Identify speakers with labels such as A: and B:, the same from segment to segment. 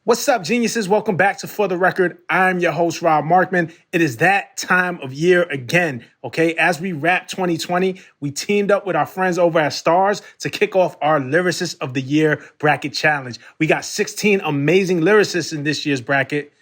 A: What's up, geniuses? Welcome back to For the Record. I'm your host, Rob Markman. It is that time of year again, okay? As we wrap 2020, we teamed up with our friends over at Stars to kick off our Lyricist of the Year bracket challenge. We got 16 amazing lyricists in this year's bracket.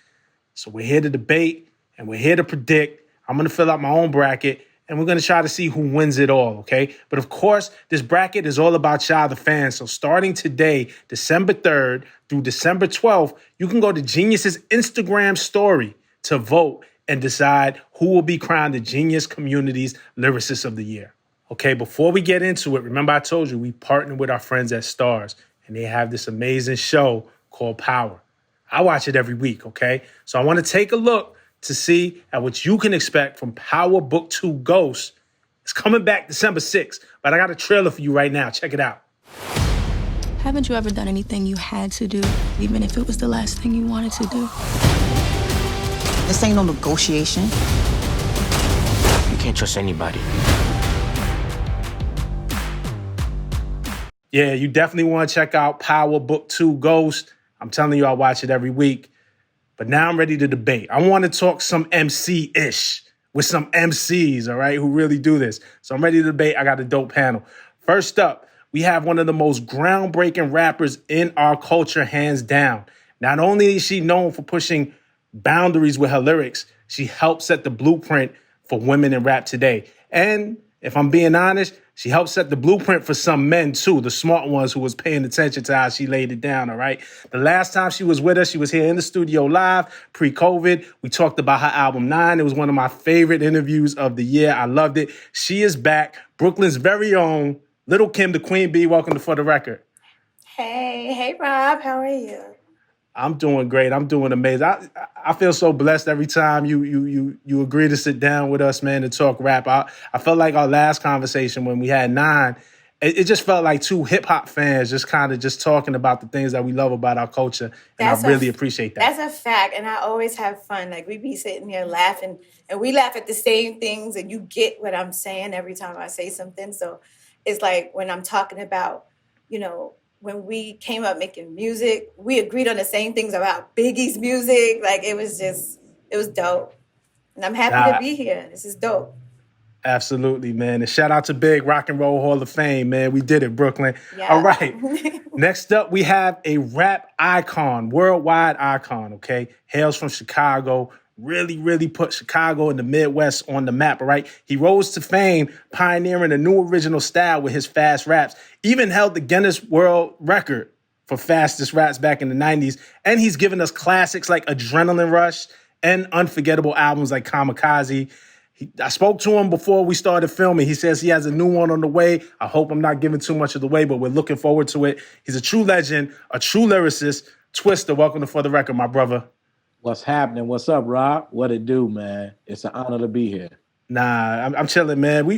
A: So we're here to debate and we're here to predict. I'm going to fill out my own bracket and we're going to try to see who wins it all, okay? But of course, this bracket is all about y'all, the fans. So starting today, December 3rd through December 12th, you can go to Genius's Instagram story to vote and decide who will be crowned the Genius Community's Lyricist of the Year. Okay, before we get into it, remember I told you we partnered with our friends at Stars, and they have this amazing show called Power. I watch it every week, okay? So I want to take a look to see at what you can expect from Power Book 2 Ghost. It's coming back December 6th, but I got a trailer for you right now. Check it out.
B: Haven't you ever done anything you had to do, even if it was the last thing you wanted to do?
C: This ain't no negotiation.
D: You can't trust anybody.
A: Yeah, you definitely want to check out Power Book 2 Ghost. I'm telling you, I watch it every week. But now I'm ready to debate. I want to talk some MC-ish with some MCs, all right, who really do this. So I'm ready to debate. I got a dope panel. First up, we have one of the most groundbreaking rappers in our culture, hands down. Not only is she known for pushing boundaries with her lyrics, she helped set the blueprint for women in rap today. And if I'm being honest, she helped set the blueprint for some men, too, the smart ones who was paying attention to how she laid it down, all right? The last time she was with us, she was here in the studio live, pre-COVID. We talked about her album 9. It was one of my favorite interviews of the year. I loved it. She is back. Brooklyn's very own Lil Kim, the Queen Bee. Welcome to For the Record.
E: Hey, Rob. How are you?
A: I'm doing great. I'm doing amazing. I feel so blessed every time you agree to sit down with us, man, to talk rap. I felt like our last conversation when we had 9, it just felt like two hip hop fans just kind of just talking about the things that we love about our culture. And I really appreciate that.
E: That's a fact. And I always have fun. Like we be sitting here laughing and we laugh at the same things and you get what I'm saying every time I say something. So it's like when I'm talking about, when we came up making music, we agreed on the same things about Biggie's music. Like it was dope. And I'm happy to be here. This is dope.
A: Absolutely, man. And shout out to Big Rock and Roll Hall of Fame, man. We did it, Brooklyn.
E: Yeah.
A: All right. Next up, we have a rap icon, worldwide icon, okay? Hails from Chicago. Really put Chicago and the Midwest on the map, all right? He rose to fame, pioneering a new original style with his fast raps, even held the Guinness World Record for fastest raps back in the 90s. And he's given us classics like Adrenaline Rush and unforgettable albums like Kamikaze. I spoke to him before we started filming. He says he has a new one on the way. I hope I'm not giving too much of the way, but we're looking forward to it. He's a true legend, a true lyricist. Twista, welcome to For the Record, my brother.
F: What's happening? What's up, Rob? What it do, man? It's an honor to be here.
A: Nah, I'm chilling, man. We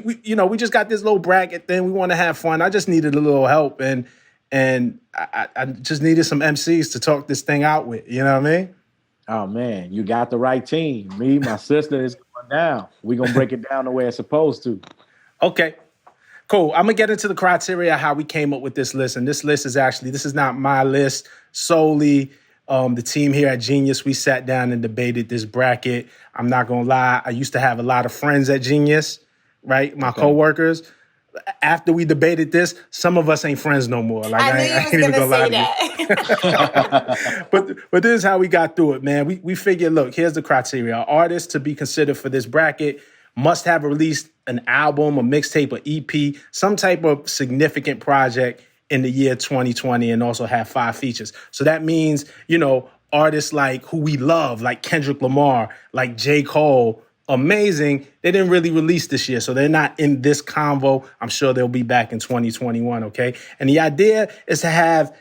A: just got this little bracket thing. We want to have fun. I just needed a little help, and I just needed some MCs to talk this thing out with. You know what I mean?
F: Oh man, you got the right team. Me, my sister is going down. We're gonna break it down the way it's supposed to.
A: Okay. Cool. I'm gonna get into the criteria how we came up with this list, and this list this is not my list solely. The team here at Genius, we sat down and debated this bracket. I'm not going to lie. I used to have a lot of friends at Genius, right? My coworkers. After we debated this, some of us ain't friends no more. Like
E: I knew you was going to say
A: that. but this is how we got through it, man. We figured, look, here's the criteria. Artists to be considered for this bracket must have released an album, a mixtape, or EP, some type of significant project in the year 2020 and also have 5 features. So that means, artists like who we love, like Kendrick Lamar, like J. Cole, amazing. They didn't really release this year, so they're not in this convo. I'm sure they'll be back in 2021, okay? And the idea is to have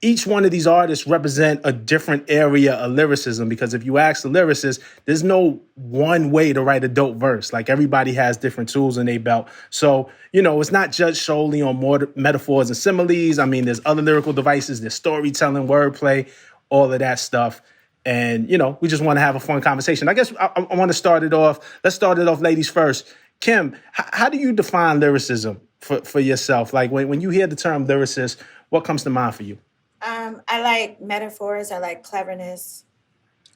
A: each one of these artists represent a different area of lyricism, because if you ask the lyricist, there's no one way to write a dope verse. Like everybody has different tools in their belt. So, it's not judged solely on more metaphors and similes. I mean, there's other lyrical devices, there's storytelling, wordplay, all of that stuff. And, we just want to have a fun conversation. I guess I want to start it off. Let's start it off ladies first. Kim, how do you define lyricism for yourself? Like when you hear the term lyricist, what comes to mind for you?
E: I like metaphors. I like cleverness.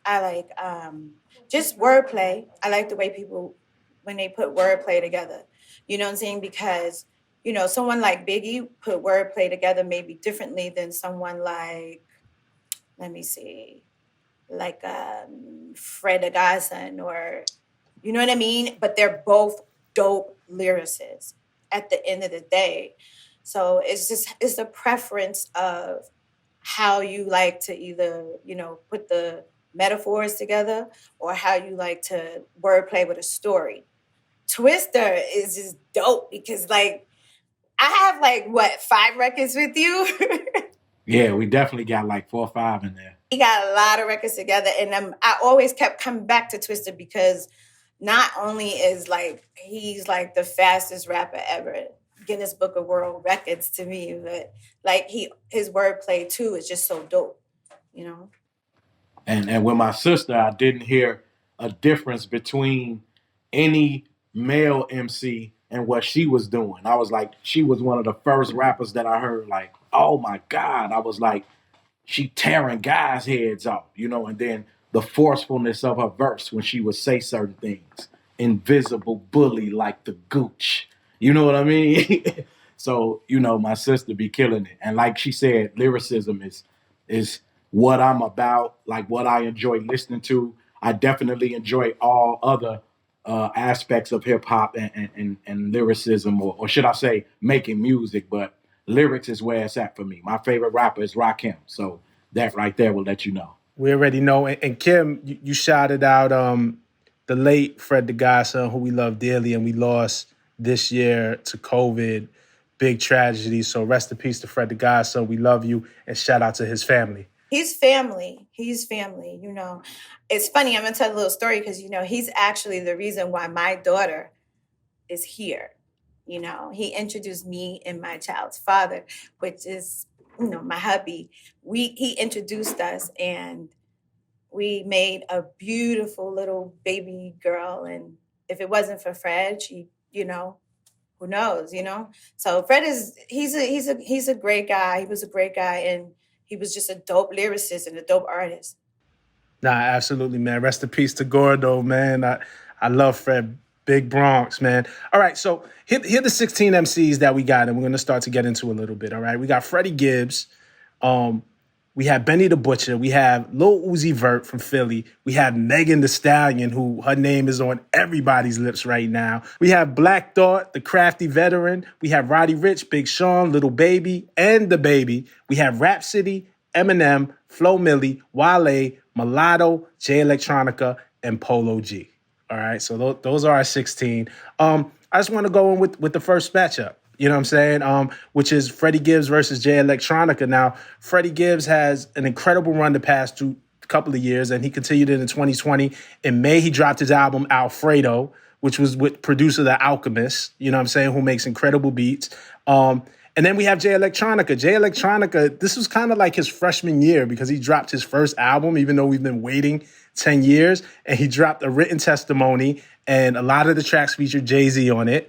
E: I like just wordplay. I like the way people, when they put wordplay together. You know what I'm saying? Because, you know, someone like Biggie put wordplay together maybe differently than someone like, let me see, like Freddie Gibbs or, you know what I mean? But they're both dope lyricists at the end of the day. So it's a preference of how you like to either, you know, put the metaphors together or how you like to wordplay with a story. Twista is just dope because like I have like what 5 records with you.
F: Yeah, we definitely got like 4 or 5 in there.
E: We got a lot of records together, and I always kept coming back to Twista because not only is like he's like the fastest rapper ever, Guinness Book of World Records to me, but like his wordplay too is just so dope, you know.
F: And with my sister, I didn't hear a difference between any male MC and what she was doing. I was like, she was one of the first rappers that I heard like, oh my God. I was like, she tearing guys' heads off, you know, and then the forcefulness of her verse when she would say certain things. Invisible bully like the gooch. You know what I mean? So, you know, my sister be killing it. And like she said, lyricism is what I'm about, like what I enjoy listening to. I definitely enjoy all other aspects of hip hop and lyricism, or should I say making music, but lyrics is where it's at for me. My favorite rapper is Rakim. So that right there will let you know.
A: We already know. And Kim, you shouted out the late Fred the Godson, who we love dearly, and we lost this year to COVID. Big tragedy. So rest in peace to Fred the Godson. We love you, and shout out to his family.
E: He's family. He's family, you know. It's funny, I'm going to tell a little story because, you know, he's actually the reason why my daughter is here. You know, he introduced me and my child's father, which is, you know, my hubby. He introduced us and we made a beautiful little baby girl. And if it wasn't for Fred, she, you know, who knows, you know? So Fred he's a great guy. He was a great guy, and he was just a dope lyricist and a dope artist.
A: Nah, absolutely, man. Rest in peace to Gordo, man. I love Fred. Big Bronx, man. All right, so here are the 16 MCs that we got, and we're going to start to get into a little bit, all right? We got Freddie Gibbs. We have Benny the Butcher. We have Lil Uzi Vert from Philly. We have Megan Thee Stallion, who her name is on everybody's lips right now. We have Black Thought, the crafty veteran. We have Roddy Ricch, Big Sean, Lil Baby, and DaBaby. We have Rapsody, Eminem, Flo Milli, Wale, Mulatto, J Electronica, and Polo G. All right, so those are our 16. I just want to go in with the first matchup, you know what I'm saying, which is Freddie Gibbs versus J Electronica. Now, Freddie Gibbs has an incredible run the past couple of years, and he continued it in 2020. In May, he dropped his album Alfredo, which was with producer The Alchemist, you know what I'm saying, who makes incredible beats. And then we have J Electronica. J Electronica, this was kind of like his freshman year because he dropped his first album, even though we've been waiting 10 years, and he dropped a written testimony, and a lot of the tracks featured Jay-Z on it.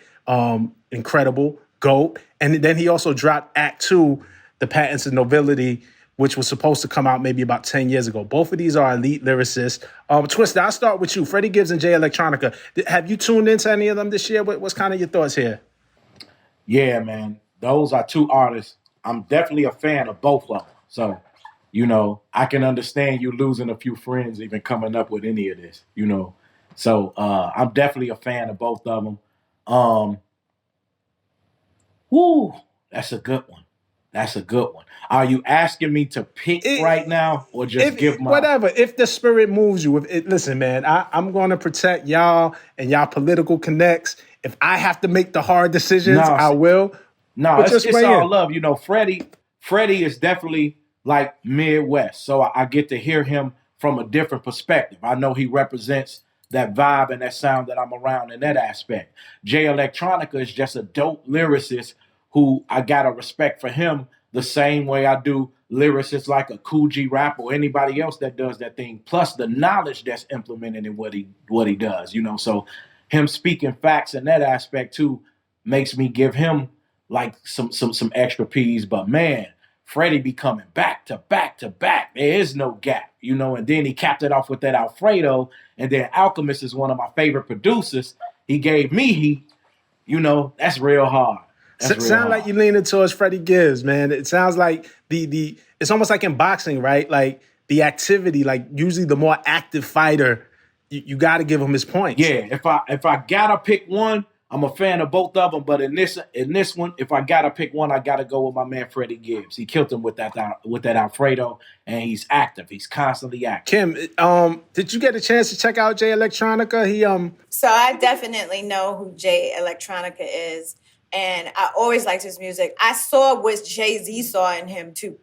A: Incredible, GOAT. And then he also dropped Act 2, The Patents of Nobility, which was supposed to come out maybe about 10 years ago. Both of these are elite lyricists. Twista, I'll start with you. Freddie Gibbs and J Electronica. Have you tuned into any of them this year? What's kind of your thoughts here?
F: Yeah, man. Those are 2 artists. I'm definitely a fan of both of them. So, you know, I can understand you losing a few friends even coming up with any of this, you know. So I'm definitely a fan of both of them. That's a good one. That's a good one. Are you asking me to pick right now or just give my...
A: Whatever. If the spirit moves you. Listen, man, I'm going to protect y'all and y'all political connects. If I have to make the hard decisions, I will.
F: No, it's all love. You know, Freddie is definitely like Midwest. So I get to hear him from a different perspective. I know he represents that vibe and that sound that I'm around in that aspect. J Electronica is just a dope lyricist who I got a respect for him the same way I do lyricists like a Cool G Rap or anybody else that does that thing, plus the knowledge that's implemented in what he does, you know. So him speaking facts in that aspect too makes me give him like some extra P's. But man, Freddie be coming back to back to back. There is no gap, you know. And then he capped it off with that Alfredo. And then Alchemist is one of my favorite producers. He gave me heat. You know, that's real hard.
A: Sound like you leaning towards Freddie Gibbs, man. It sounds like the it's almost like in boxing, right? Like the activity, like usually the more active fighter, you got to give him his points.
F: Yeah, if I gotta pick one, I'm a fan of both of them. But in this one, if I gotta pick one, I gotta go with my man Freddie Gibbs. He killed him with that Alfredo, and he's active. He's constantly active.
A: Kim, did you get a chance to check out Jay Electronica?
E: So I definitely know who Jay Electronica is. And I always liked his music. I saw what Jay-Z saw in him too.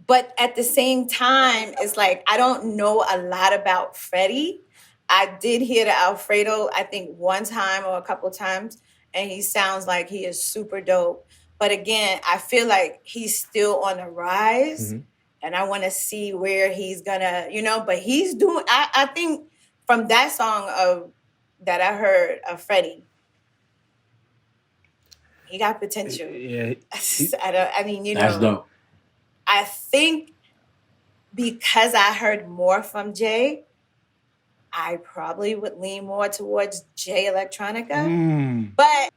E: But at the same time, it's like, I don't know a lot about Freddie. I did hear the Alfredo, I think one time or a couple times, and he sounds like he is super dope. But again, I feel like he's still on the rise, and I want to see where he's gonna, but he's doing, I think from that song that I heard of Freddie, he got potential.
A: Yeah.
F: That's dope.
E: I think because I heard more from Jay, I probably would lean more towards Jay Electronica. But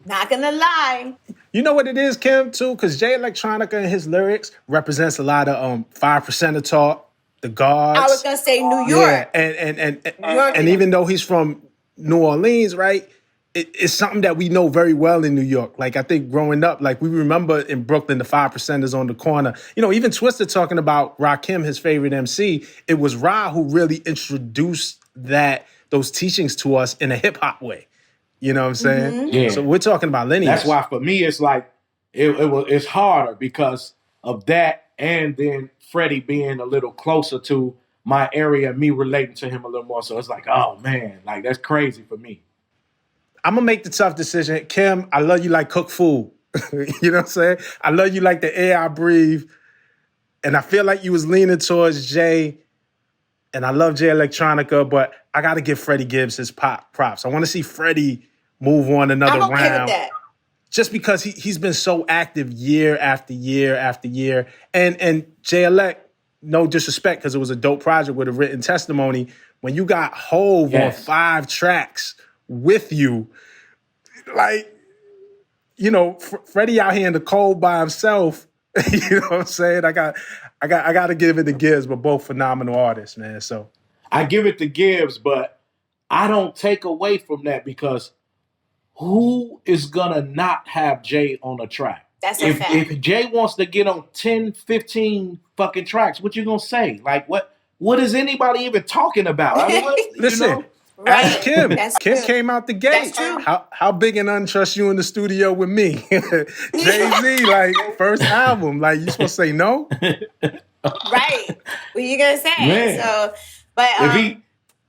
E: not gonna lie.
A: You know what it is, Kim, too? Because Jay Electronica and his lyrics represents a lot of 5% talk, the guards.
E: I was gonna say New York.
A: Yeah, and even though he's from New Orleans, right? It's something that we know very well in New York. Like, I think growing up, like, we remember in Brooklyn, the 5%ers on the corner. You know, even Twista talking about Rakim, his favorite MC, it was Ra who really introduced those teachings to us in a hip-hop way. You know what I'm saying?
F: Yeah.
A: So we're talking about lineage.
F: That's why, for me, it's like, it's harder because of that, and then Freddie being a little closer to my area, me relating to him a little more. So it's like, oh, man, like, that's crazy for me.
A: I'm going to make the tough decision. Kim, I love you like cooked food. You know what I'm saying? I love you like the air I breathe. And I feel like you was leaning towards Jay. And I love Jay Electronica, but I got to give Freddie Gibbs his props. I want to see Freddie move on another round.
E: I'm okay with that.
A: Just because he's been so active year after year after year. And Jay Elect, no disrespect, because it was a dope project with a written testimony. When you got Hove on 5 tracks with you, like, Freddie out here in the cold by himself. You know what I'm saying? I got to give it to Gibbs, but both phenomenal artists, man. So
F: I give it to Gibbs, but I don't take away from that because who is gonna not have Jay on a track?
E: That's a fact.
F: If Jay wants to get on 10, 15 fucking tracks, what you gonna say? Like, what is anybody even talking about? I mean,
A: listen.
E: Right.
A: Ask Kim.
E: That's
A: Kim
E: true.
A: came out the gate.
E: That's true.
A: How big and untrust you in the studio with me? Jay-Z, like, first album. Like, you supposed to say no?
E: Right. What you gonna say?
F: Man.
E: So, but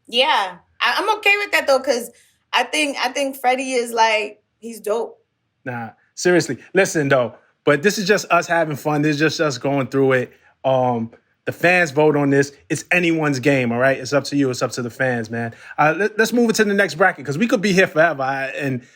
E: yeah, I'm okay with that though, because I think Freddie is like, he's dope.
A: Nah, seriously. Listen though, but this is just us having fun. This is just us going through it. The fans vote on this. It's anyone's game, all right? It's up to you. It's up to the fans, man. Let's move it to the next bracket because we could be here forever. And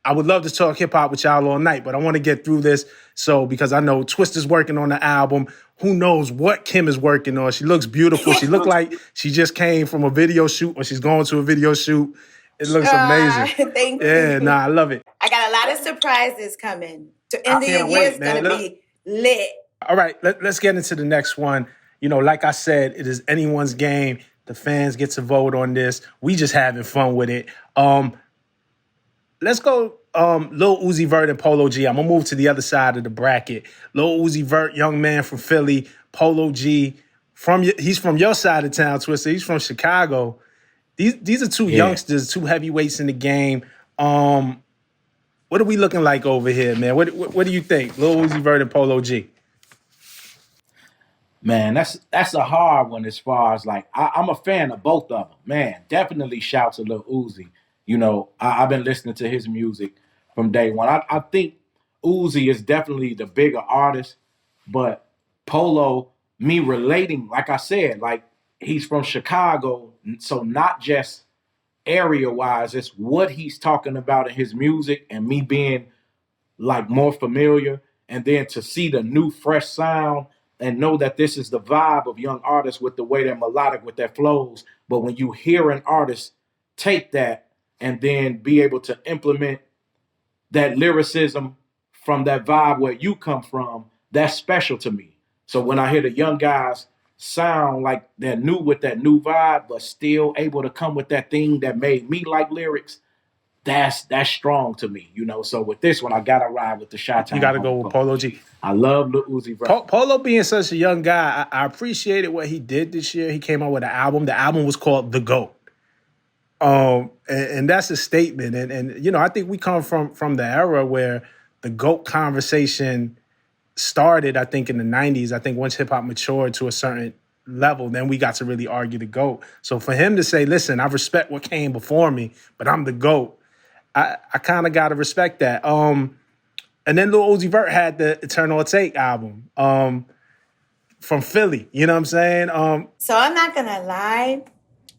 A: I would love to talk hip-hop with y'all all night, but I want to get through this. So because I know Twista's working on the album. Who knows what Kim is working on? She looks beautiful. She looked like she just came from a video shoot or she's going to a video shoot. It looks amazing.
E: Thank you.
A: Yeah, nah, I love it.
E: I got a lot of surprises coming. To end of the year is going to be lit.
A: All right, let's get into the next one. You know, like I said, it is anyone's game. The fans get to vote on this. We just having fun with it. Let's go Lil Uzi Vert and Polo G. I'm going to move to the other side of the bracket. Lil Uzi Vert, young man from Philly. Polo G, he's from your side of town, Twista. He's from Chicago. These are two youngsters, two heavyweights in the game. What are we looking like over here, man? What do you think? Lil Uzi Vert and Polo G.
F: Man, that's a hard one as far as like, I'm a fan of both of them. Man, definitely shout to Lil Uzi. You know, I've been listening to his music from day one. I think Uzi is definitely the bigger artist, but Polo, me relating, like I said, like he's from Chicago, so not just area-wise, it's what he's talking about in his music and me being like more familiar. and then to see the new fresh sound and know that this is the vibe of young artists with the way they're melodic with their flows. But when you hear an artist take that and then be able to implement that lyricism from that vibe where you come from, that's special to me. So when I hear the young guys sound like they're new with that new vibe, but still able to come with that thing that made me like lyrics, that's strong to me, you know. So with this one, I gotta ride with the Chi-Town.
A: You gotta go with Polo G.
F: I love Lil Uzi Vert.
A: Polo being such a young guy, I appreciated what he did this year. He came out with an album. The album was called The GOAT. And that's a statement. And you know, I think we come from the era where the GOAT conversation started, I think, in the 90s. I think once hip-hop matured to a certain level, then we got to really argue the GOAT. So for him to say, listen, I respect what came before me, but I'm the GOAT, I kind of got to respect that. And then Lil Uzi Vert had the Eternal Take album from Philly. You know what I'm saying?
E: So I'm not going to lie.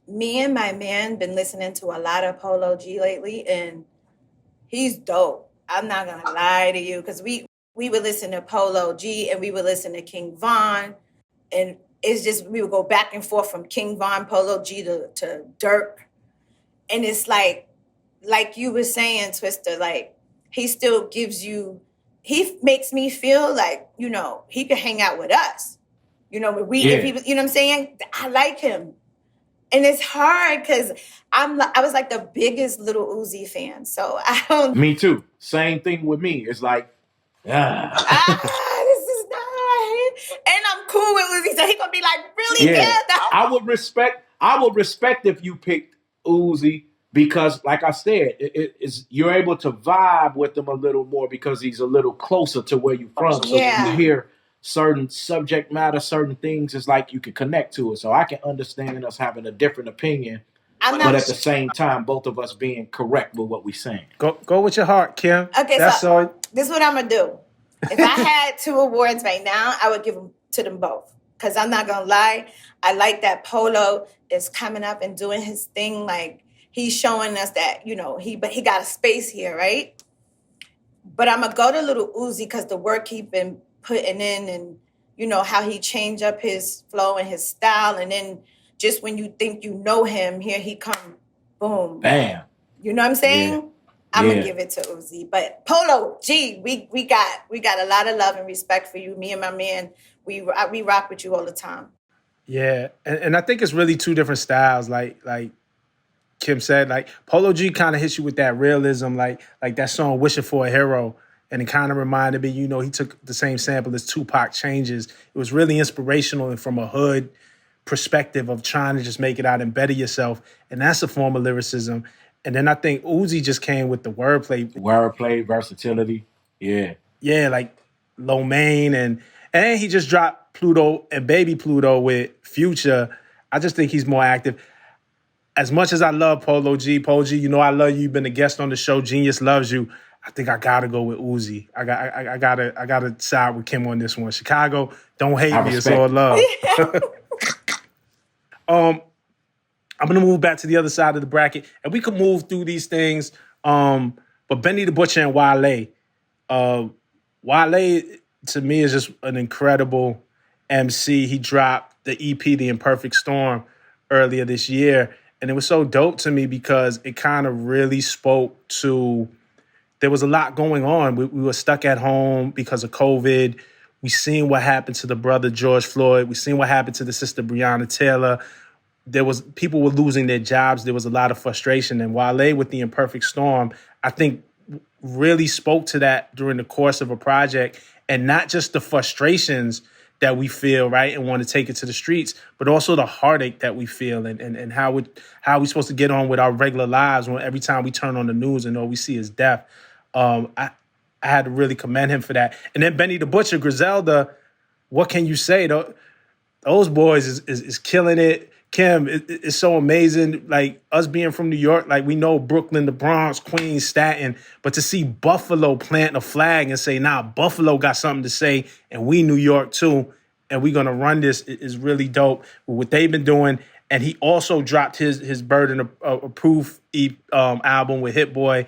E: Me and my man been listening to a lot of Polo G lately, and he's dope. I'm not going to lie to you, because we would listen to Polo G and we would listen to King Von, and it's just, we would go back and forth from King Von, Polo G to Dirk. And it's like you were saying, Twista, like, he still gives you, he makes me feel like, you know, he could hang out with us. You know, if he, you know what I'm saying? I like him. And it's hard because I was like the biggest Lil Uzi fan. So I don't.
F: Me too. Same thing with me. It's like,
E: this is not. And I'm cool with Uzi, so he gonna be like, really? Yeah.
F: I would respect if you picked Uzi, because, like I said, you're able to vibe with him a little more because he's a little closer to where you're from. So when you hear certain subject matter, certain things, it's like you can connect to it. So I can understand us having a different opinion, but at the same time, both of us being correct with what we're saying.
A: Go with your heart, Kim.
E: Okay, so this is what I'm gonna do. If I had 2 awards right now, I would give them to them both. Because I'm not gonna lie, I like that Polo is coming up and doing his thing. Like, he's showing us that, you know, he got a space here, right? But I'm gonna go to Lil Uzi because the work he's been putting in, and you know how he changed up his flow and his style, and then just when you think you know him, here he come, boom,
F: bam. You
E: know what I'm saying? Yeah. I'm gonna give it to Uzi, but Polo G, we got a lot of love and respect for you. Me and my man, we rock with you all the time.
A: Yeah, and I think it's really 2 different styles. Like Kim said, like Polo G kind of hits you with that realism, like that song "Wishing for a Hero." And it kind of reminded me, you know, he took the same sample as Tupac Changes. It was really inspirational and from a hood perspective of trying to just make it out and better yourself. And that's a form of lyricism. And then I think Uzi just came with the wordplay.
F: Wordplay, versatility. Yeah.
A: Yeah, like Lo Mein. And he just dropped Pluto and Baby Pluto with Future. I just think he's more active. As much as I love Polo G, you know I love you. You've been a guest on the show. Genius loves you. I think I gotta go with Uzi. I gotta side with Kim on this one. Chicago, don't hate me. It's all love. I'm gonna move back to the other side of the bracket, and we can move through these things. But Benny the Butcher and Wale. Wale to me is just an incredible MC. He dropped the EP, The Imperfect Storm, earlier this year, and it was so dope to me because it kind of really spoke to. There was a lot going on. We were stuck at home because of COVID. We seen what happened to the brother George Floyd. We seen what happened to the sister Breonna Taylor. People were losing their jobs. There was a lot of frustration. And Wale with The Imperfect Storm, I think really spoke to that during the course of a project, and not just the frustrations that we feel, right, and want to take it to the streets, but also the heartache that we feel and how we're supposed to get on with our regular lives when every time we turn on the news and all we see is death. I had to really commend him for that. And then Benny the Butcher, Griselda, what can you say? Those boys is killing it. Kim, it's so amazing. Like, us being from New York, like, we know Brooklyn, the Bronx, Queens, Staten, but to see Buffalo plant a flag and say, nah, Buffalo got something to say, and we New York too, and we're gonna run this, is really dope with what they've been doing. And he also dropped his Burden of Proof album with Hit Boy.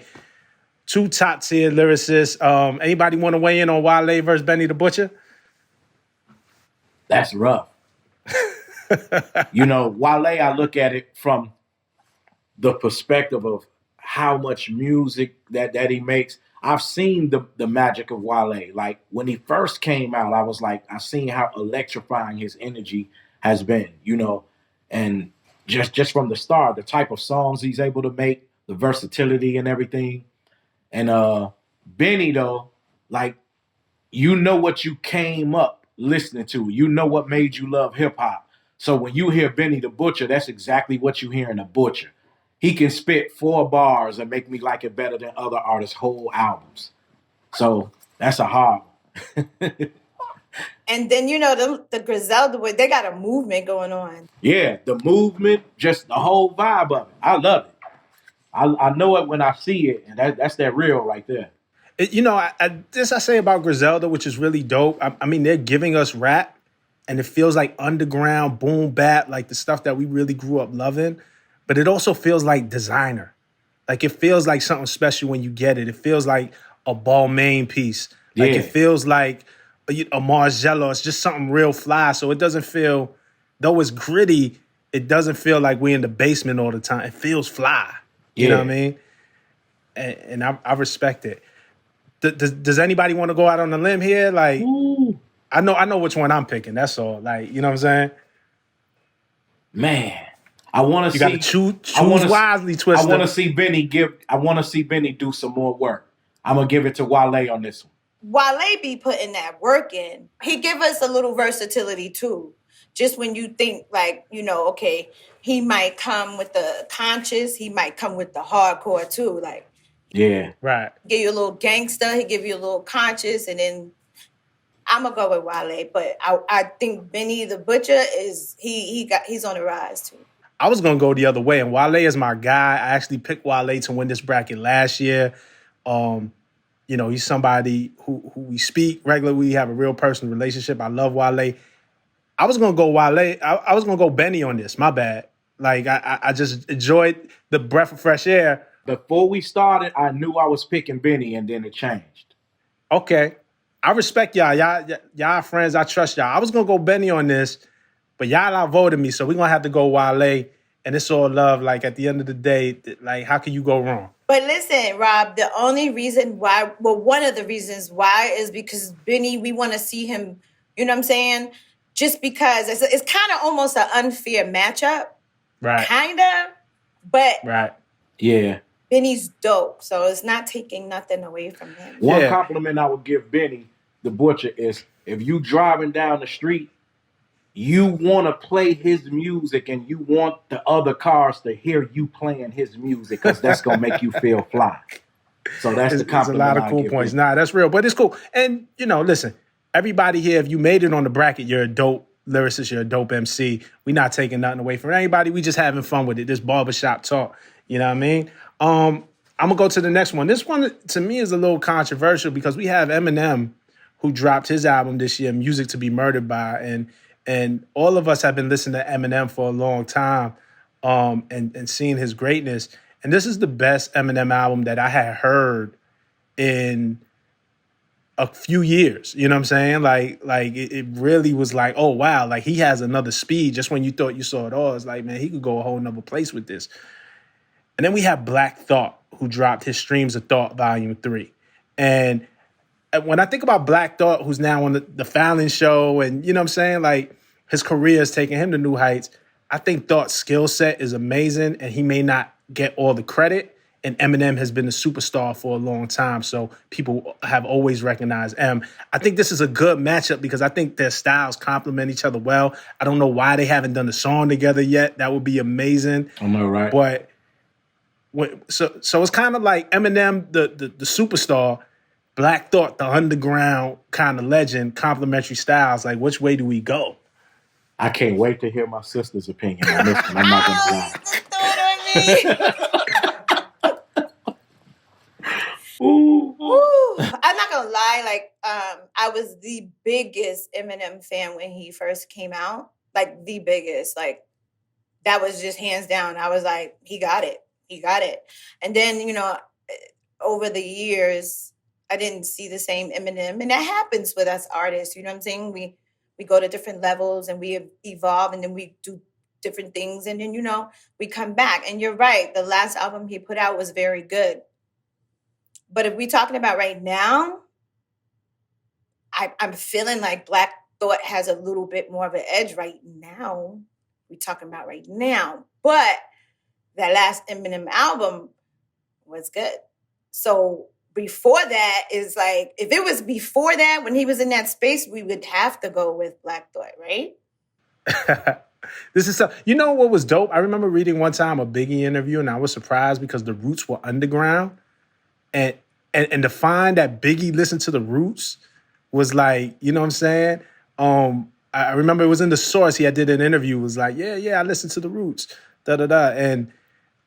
A: two top tier lyricists. Anybody want to weigh in on Wale versus Benny the Butcher?
F: That's rough. Wale, I look at it from the perspective of how much music that he makes. I've seen the magic of Wale. Like when he first came out, I was like, I've seen how electrifying his energy has been, and just from the start, the type of songs he's able to make, the versatility and everything. And Benny though, like, what you came up listening to, what made you love hip hop. So when you hear Benny the Butcher, that's exactly what you hear in a Butcher. He can spit 4 bars and make me like it better than other artists' whole albums. So that's a hard one.
E: And then, the Griselda boy, they got a movement going on.
F: Yeah, the movement, just the whole vibe of it. I love it. I know it when I see it, and that's that real right there.
A: This I say about Griselda, which is really dope. I mean, they're giving us rap, and it feels like underground, boom bap, like the stuff that we really grew up loving. But it also feels like designer. Like it feels like something special when you get it. It feels like a Balmain piece. Like It feels like a Margiela. It's just something real fly. So it doesn't feel, though it's gritty, it doesn't feel like we're in the basement all the time. It feels fly. You know what I mean? And I respect it. Does anybody want to go out on a limb here? Like, ooh. I know which one I'm picking. That's all. Like, you know what I'm saying?
F: Man, I want to see.
A: You got to choose wisely, Twista.
F: I want to see Benny do some more work. I'm gonna give it to Wale on this one.
E: Wale be putting that work in. He give us a little versatility too. Just when you think like, okay, he might come with the conscious, he might come with the hardcore too. Like,
F: yeah,
A: right.
E: Give you a little gangster, he give you a little conscious, and then I'm gonna go with Wale. But I think Benny the Butcher he's on the rise too.
A: I was gonna go the other way, and Wale is my guy. I actually picked Wale to win this bracket last year. He's somebody who we speak regularly. We have a real personal relationship. I love Wale. I was gonna go Wale. I was gonna go Benny on this. My bad. Like I just enjoyed the breath of fresh air.
F: Before we started, I knew I was picking Benny, and then it changed.
A: Okay, I respect y'all. Y'all friends. I trust y'all. I was gonna go Benny on this, but y'all outvoted me, so we're gonna have to go Wale. And it's all love. Like at the end of the day, like how can you go wrong?
E: But listen, Rob, the only reason why, one of the reasons why is because Benny, we want to see him, you know what I'm saying? Just because it's kind of almost an unfair matchup.
A: Right.
E: Kind of. But
A: right.
F: Yeah.
E: Benny's dope. So it's not taking nothing away from him.
F: One compliment I would give Benny the Butcher is if you driving down the street, you want to play his music and you want the other cars to hear you playing his music because that's going to make you feel fly. So that's the compliment.
A: There's a lot of cool points. Nah, that's real, but it's cool. And, listen, everybody here, if you made it on the bracket, you're a dope lyricist, you're a dope MC. We're not taking nothing away from anybody. We just having fun with it. This barbershop talk. You know what I mean? I'm going to go to the next one. This one, to me, is a little controversial because we have Eminem, who dropped his album this year, Music to Be Murdered By, and all of us have been listening to Eminem for a long time and seeing his greatness. And this is the best Eminem album that I had heard in a few years. You know what I'm saying? Like it really was like, oh, wow. Like he has another speed. Just when you thought you saw it all, it's like, man, he could go a whole nother place with this. And then we have Black Thought, who dropped his Streams of Thought Volume 3. And when I think about Black Thought, who's now on the Fallon show, and you know what I'm saying? Like his career is taking him to new heights. I think Thought's skill set is amazing, and he may not get all the credit. And Eminem has been a superstar for a long time, so people have always recognized M. I think this is a good matchup because I think their styles complement each other well. I don't know why they haven't done a song together yet. That would be amazing.
F: I know, right?
A: But so it's kind of like Eminem, the superstar, Black Thought, the underground kind of legend, complementary styles. Like, which way do we go?
F: I can't wait to hear my sister's opinion on this one. I'm not going to lie.
E: Ooh. I'm not gonna lie, like I was the biggest Eminem fan when he first came out. Like the biggest. Like that was just hands down. I was like, he got it. And then, over the years, I didn't see the same Eminem. And that happens with us artists. You know what I'm saying? We go to different levels and we evolve, and then we do different things. And then, we come back. And you're right. The last album he put out was very good. But if we're talking about right now, I'm feeling like Black Thought has a little bit more of an edge right now. We're talking about right now. But that last Eminem album was good. So before that is like, if it was before that, when he was in that space, we would have to go with Black Thought, right?
A: This is so, you know what was dope? I remember reading one time a Biggie interview, and I was surprised because the Roots were underground. And to find that Biggie listened to the Roots was like, you know what I'm saying? I remember it was in The Source. He did an interview. It was like, yeah, I listened to the Roots, And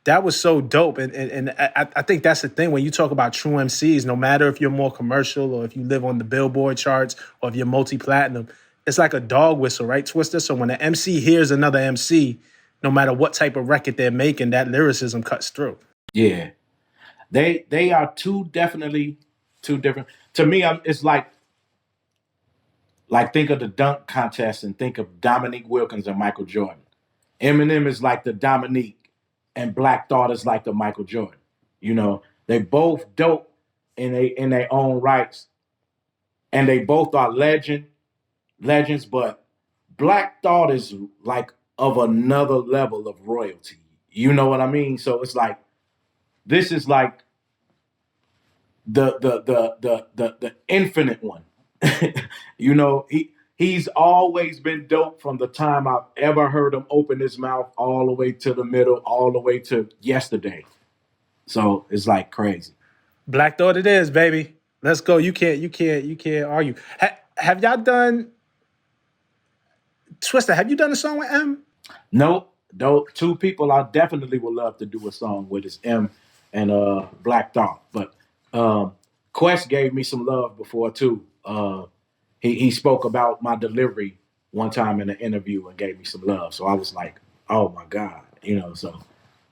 A: that was so dope. And I think that's the thing when you talk about true MCs, no matter if you're more commercial or if you live on the Billboard charts or if you're multi-platinum, it's like a dog whistle, right, Twista? So when an MC hears another MC, no matter what type of record they're making, that lyricism cuts through.
F: Yeah. They are definitely two different. To me, it's like think of the dunk contest and think of Dominique Wilkins and Michael Jordan. Eminem is like the Dominique, and Black Thought is like the Michael Jordan. They both dope in their own rights, and they both are legends. But Black Thought is like of another level of royalty. You know what I mean? So it's like this is like the infinite one. He's always been dope from the time I've ever heard him open his mouth all the way to the middle, all the way to yesterday. So it's like crazy.
A: Black Thought it is, baby. Let's go. You can't argue. Have y'all done Twista? Have you done a song with M?
F: Nope. Two people I definitely would love to do a song with is M and Black Thought. But Quest gave me some love before too. He spoke about my delivery one time in an interview and gave me some love. So I was like, oh my God, so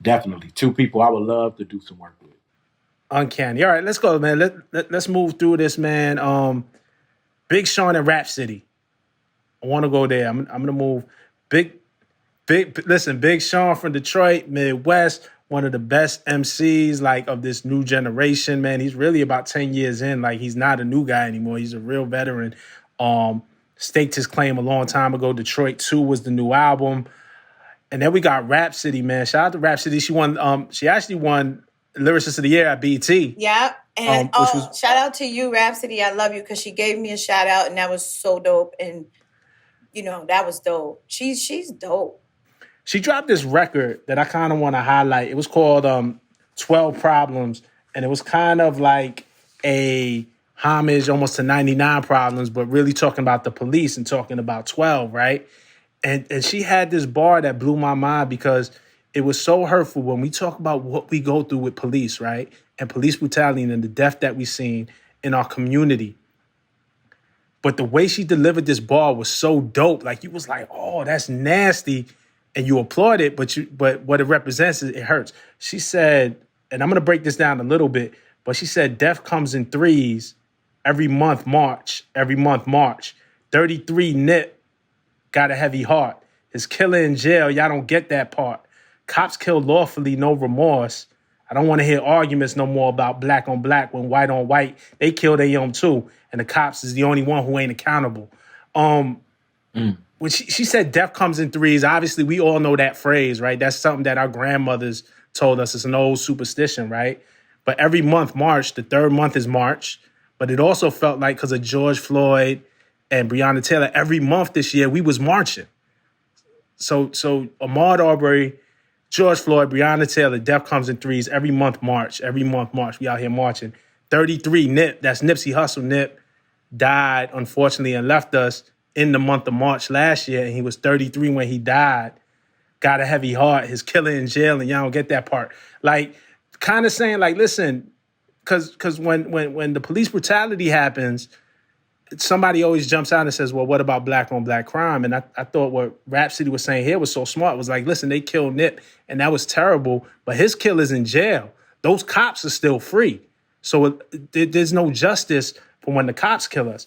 F: definitely two people I would love to do some work with.
A: Uncanny. All right, let's go, man. Let's move through this, man. Big Sean and Rapsody. I want to go there. I'm going to move. Listen, Big Sean from Detroit, Midwest, one of the best MCs of this new generation, man. He's really about 10 years in. He's not a new guy anymore. He's a real veteran. Staked his claim a long time ago. Detroit 2 was the new album. And then we got Rapsody, man. Shout out to Rapsody. She actually won Lyricist of the Year at BET.
E: Yeah. And shout out to you, Rapsody. I love you because she gave me a shout out, and that was so dope. And, that was dope. She's dope.
A: She dropped this record that I kind of want to highlight. It was called 12 Problems, and it was kind of like a homage almost to 99 Problems, but really talking about the police and talking about 12, right? And she had this bar that blew my mind because it was so hurtful when we talk about what we go through with police, right? And police brutality and the death that we've seen in our community. But the way she delivered this bar was so dope. You was like, oh, that's nasty. And you applaud it, but what it represents is it hurts. She said, and I'm going to break this down a little bit, but she said death comes in threes every month, March. 33 Nip got a heavy heart. His killer in jail, y'all don't get that part. Cops kill lawfully, no remorse. I don't want to hear arguments no more about black on black when white on white. They kill their own too, and the cops is the only one who ain't accountable. When she said death comes in threes, obviously we all know that phrase, right? That's something that our grandmothers told us. It's an old superstition, right? But every month, March, the third month is March. But it also felt like because of George Floyd and Breonna Taylor, every month this year we was marching. So Ahmaud Arbery, George Floyd, Breonna Taylor, death comes in threes, every month, March. We out here marching. 33 Nip, that's Nipsey Hussle. Nip died, unfortunately, and left us in the month of March last year, and he was 33 when he died. Got a heavy heart. His killer in jail, and y'all don't get that part. Kind of saying, listen, because when the police brutality happens, somebody always jumps out and says, well, what about black on black crime? And I thought what Rapsody was saying here was so smart. It was like, listen, they killed Nip, and that was terrible, but his killer's in jail. Those cops are still free. So there's no justice for when the cops kill us.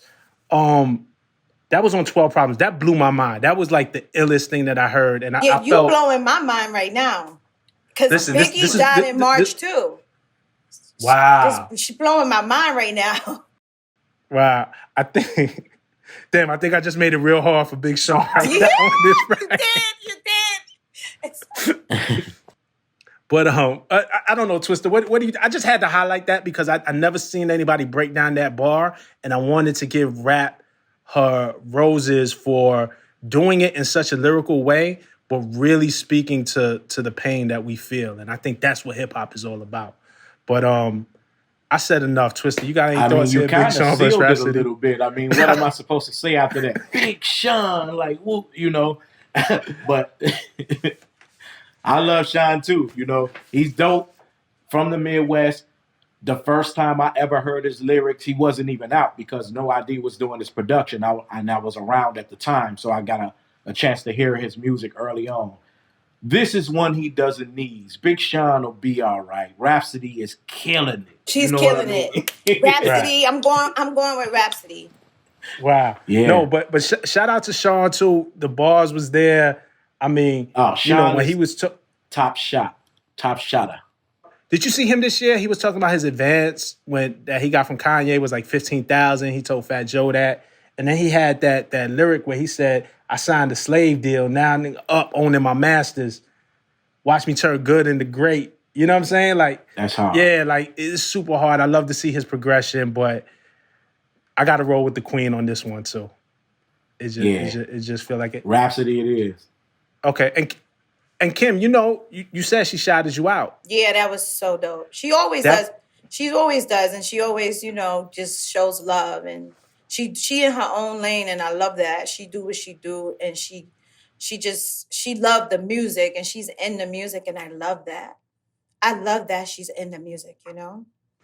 A: That was on 12 Problems. That blew my mind. That was like the illest thing that I heard. And
E: Yeah,
A: I
E: you
A: felt,
E: blowing my mind right now. Because Biggie died in March too.
A: Wow.
E: She's blowing my mind right now.
A: Wow. I think I just made it real hard for Big Sean.
E: You did.
A: But I don't know, Twista. What do you? I just had to highlight that because I never seen anybody break down that bar, and I wanted to give rap her roses for doing it in such a lyrical way, but really speaking to the pain that we feel, and I think that's what hip hop is all about. But I said enough, Twista. You got any thoughts here?
F: You kind
A: Big Sean
F: of
A: versus
F: sealed it a
A: Rapsody?
F: little bit. I mean, what am I supposed to say after that? Big Sean, like, whoop, you know. But I love Sean too. You know, he's dope from the Midwest. The first time I ever heard his lyrics, he wasn't even out because No ID was doing his production. I was around at the time, so I got a chance to hear his music early on. This is one he doesn't need. Big Sean will be all right. Rhapsody is killing it.
E: She's killing it. Rhapsody, I'm going with Rhapsody.
A: Wow.
F: Yeah.
A: No, but shout out to Sean too. The bars was there. I mean,
F: Sean
A: when he was
F: top shotter.
A: Did you see him this year? He was talking about his advance that he got from Kanye was like 15,000. He told Fat Joe that. And then he had that lyric where he said, I signed a slave deal. Now I'm up owning my masters. Watch me turn good into great. You know what I'm saying? Like,
F: that's hard.
A: Yeah, like it's super hard. I love to see his progression, but I got to roll with the queen on this one too. It just feel like it.
F: Rhapsody it is.
A: Okay. And Kim, you said she shouted you out.
E: Yeah, that was so dope. She always does. She always does, and she always, just shows love, and she in her own lane, and I love that. She do what she do, and she loved the music, and she's in the music, and I love that. I love that she's in the music,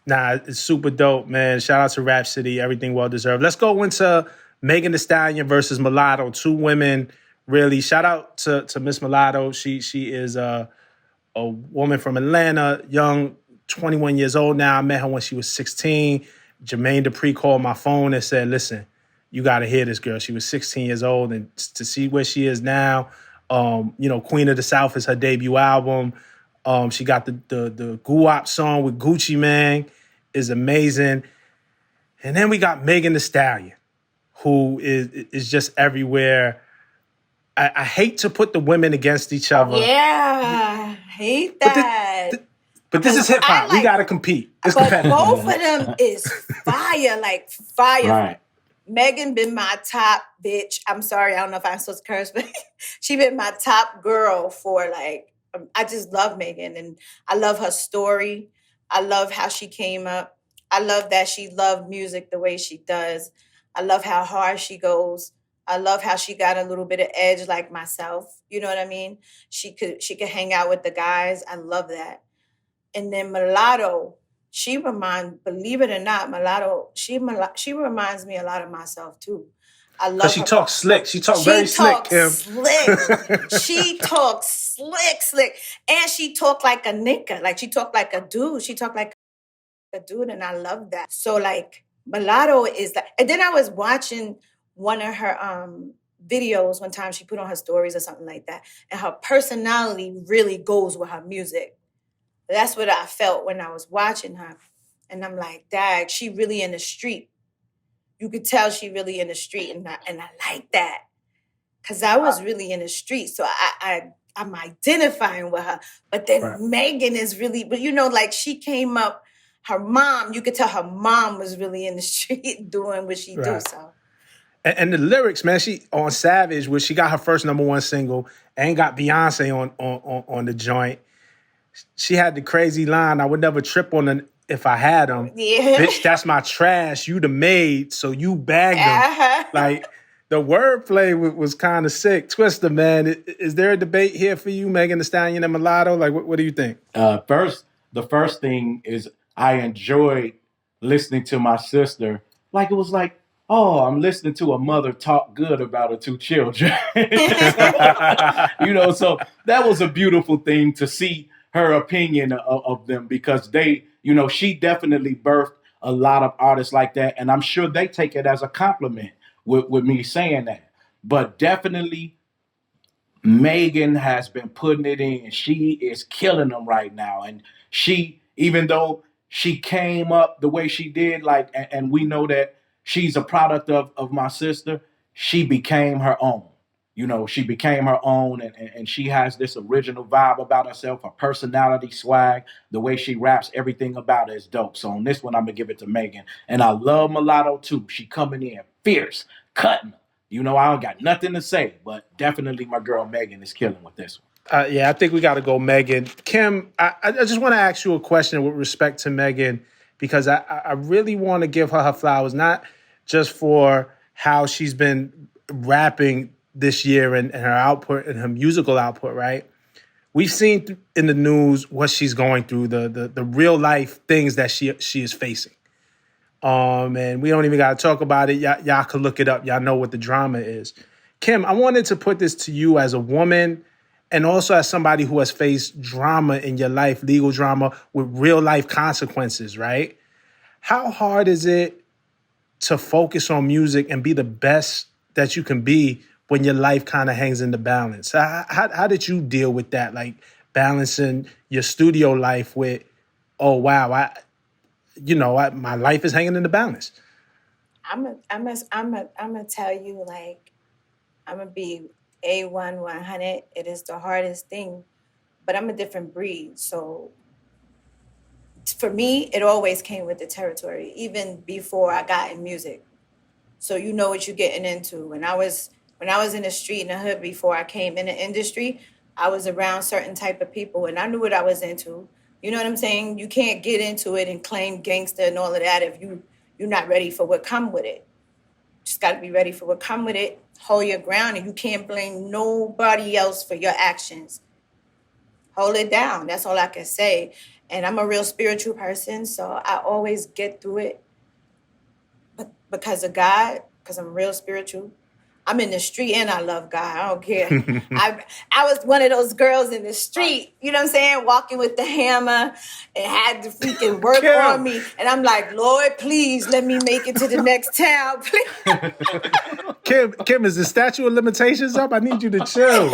A: Nah, it's super dope, man. Shout out to Rapsody. Everything well deserved. Let's go into Megan Thee Stallion versus Mulatto. Two women. Really, shout out to Miss Mulatto. She is a woman from Atlanta, young, 21 years old now. I met her when she was 16. Jermaine Dupri called my phone and said, listen, you got to hear this girl. She was 16 years old, and to see where she is now, Queen of the South is her debut album. She got the Guwop song with Gucci Mane is amazing. And then we got Megan Thee Stallion, who is just everywhere. I hate to put the women against each other.
E: Yeah, I hate that.
A: But this is hip hop. We gotta compete. It's competitive.
E: Both of them is fire, like fire.
F: Right.
E: Megan been my top bitch. I'm sorry, I don't know if I'm supposed to curse, but she been my top girl for I just love Megan, and I love her story. I love how she came up. I love that she loved music the way she does. I love how hard she goes. I love how she got a little bit of edge like myself. You know what I mean? She could hang out with the guys. I love that. And then Mulatto, believe it or not, Mulatto, she reminds me a lot of myself too. I love her.
A: She talks slick. She talks very slick, Kim.
E: She talks slick. And she talk like a nigga. Like she talk like a dude. She talk like a dude, and I love that. So Mulatto is and then I was watching one of her videos one time. She put on her stories or something like that, and her personality really goes with her music. That's what I felt when I was watching her, and I'm like, dang, she really in the street. You could tell she really in the street, and I like that because I was really in the street, so I'm identifying with her. But then Megan is really, but she came up. Her mom, you could tell her mom was really in the street doing what she do. So.
A: And the lyrics, man, she on Savage, where she got her first #1 single and got Beyonce on the joint. She had the crazy line, I would never trip on them if I had them.
E: Yeah.
A: Bitch, that's my trash. You the maid, so you bagged them. Like, the wordplay was kind of sick. Twista, man, is there a debate here for you, Megan Thee Stallion and Mulatto? Like, what do you think?
F: The first thing is I enjoyed listening to my sister. Like, it was like, oh, I'm listening to a mother talk good about her two children. So that was a beautiful thing to see her opinion of them, because they, you know, she definitely birthed a lot of artists like that, and I'm sure they take it as a compliment with me saying that. But definitely Megan has been putting it in. She is killing them right now. And she, even though she came up the way she did, like, and we know that she's a product of my sister, she became her own. You know, she became her own, and she has this original vibe about herself, her personality, swag, the way she raps, everything about it is dope. So on this one, I'm gonna give it to Megan. And I love Mulatto too. She coming in fierce, cutting. You know, I don't got nothing to say, but definitely my girl Megan is killing with this one.
A: Yeah, I think we got to go Megan. Kim, I just want to ask you a question with respect to Megan, because I really want to give her flowers, not just for how she's been rapping this year and her output and her musical output, right? We've seen in the news what she's going through, the real life things that she is facing. And we don't even got to talk about it. Y'all can look it up. Y'all know what the drama is. Kim, I wanted to put this to you as a woman and also as somebody who has faced drama in your life, legal drama with real life consequences, right? How hard is it to focus on music and be the best that you can be when your life kind of hangs in the balance? How did you deal with that? Like balancing your studio life with, oh, wow, my life is hanging in the balance.
E: I'm gonna tell you, like, I'm gonna be A1 100. It is the hardest thing, but I'm a different breed. So for me, it always came with the territory, even before I got in music. So you know what you're getting into. When I was in the street in the hood before I came in the industry, I was around certain type of people and I knew what I was into. You know what I'm saying? You can't get into it and claim gangster and all of that if you're not ready for what come with it. Just got to be ready for what come with it. Hold your ground, and you can't blame nobody else for your actions. Hold it down. That's all I can say. And I'm a real spiritual person, so I always get through it because of God, because I'm real spiritual. I'm in the street and I love God. I don't care. I was one of those girls in the street, you know what I'm saying, walking with the hammer and had to freaking work on me. And I'm like, Lord, please let me make it to the next town, please.
A: Kim, is the statute of limitations up? I need you to chill.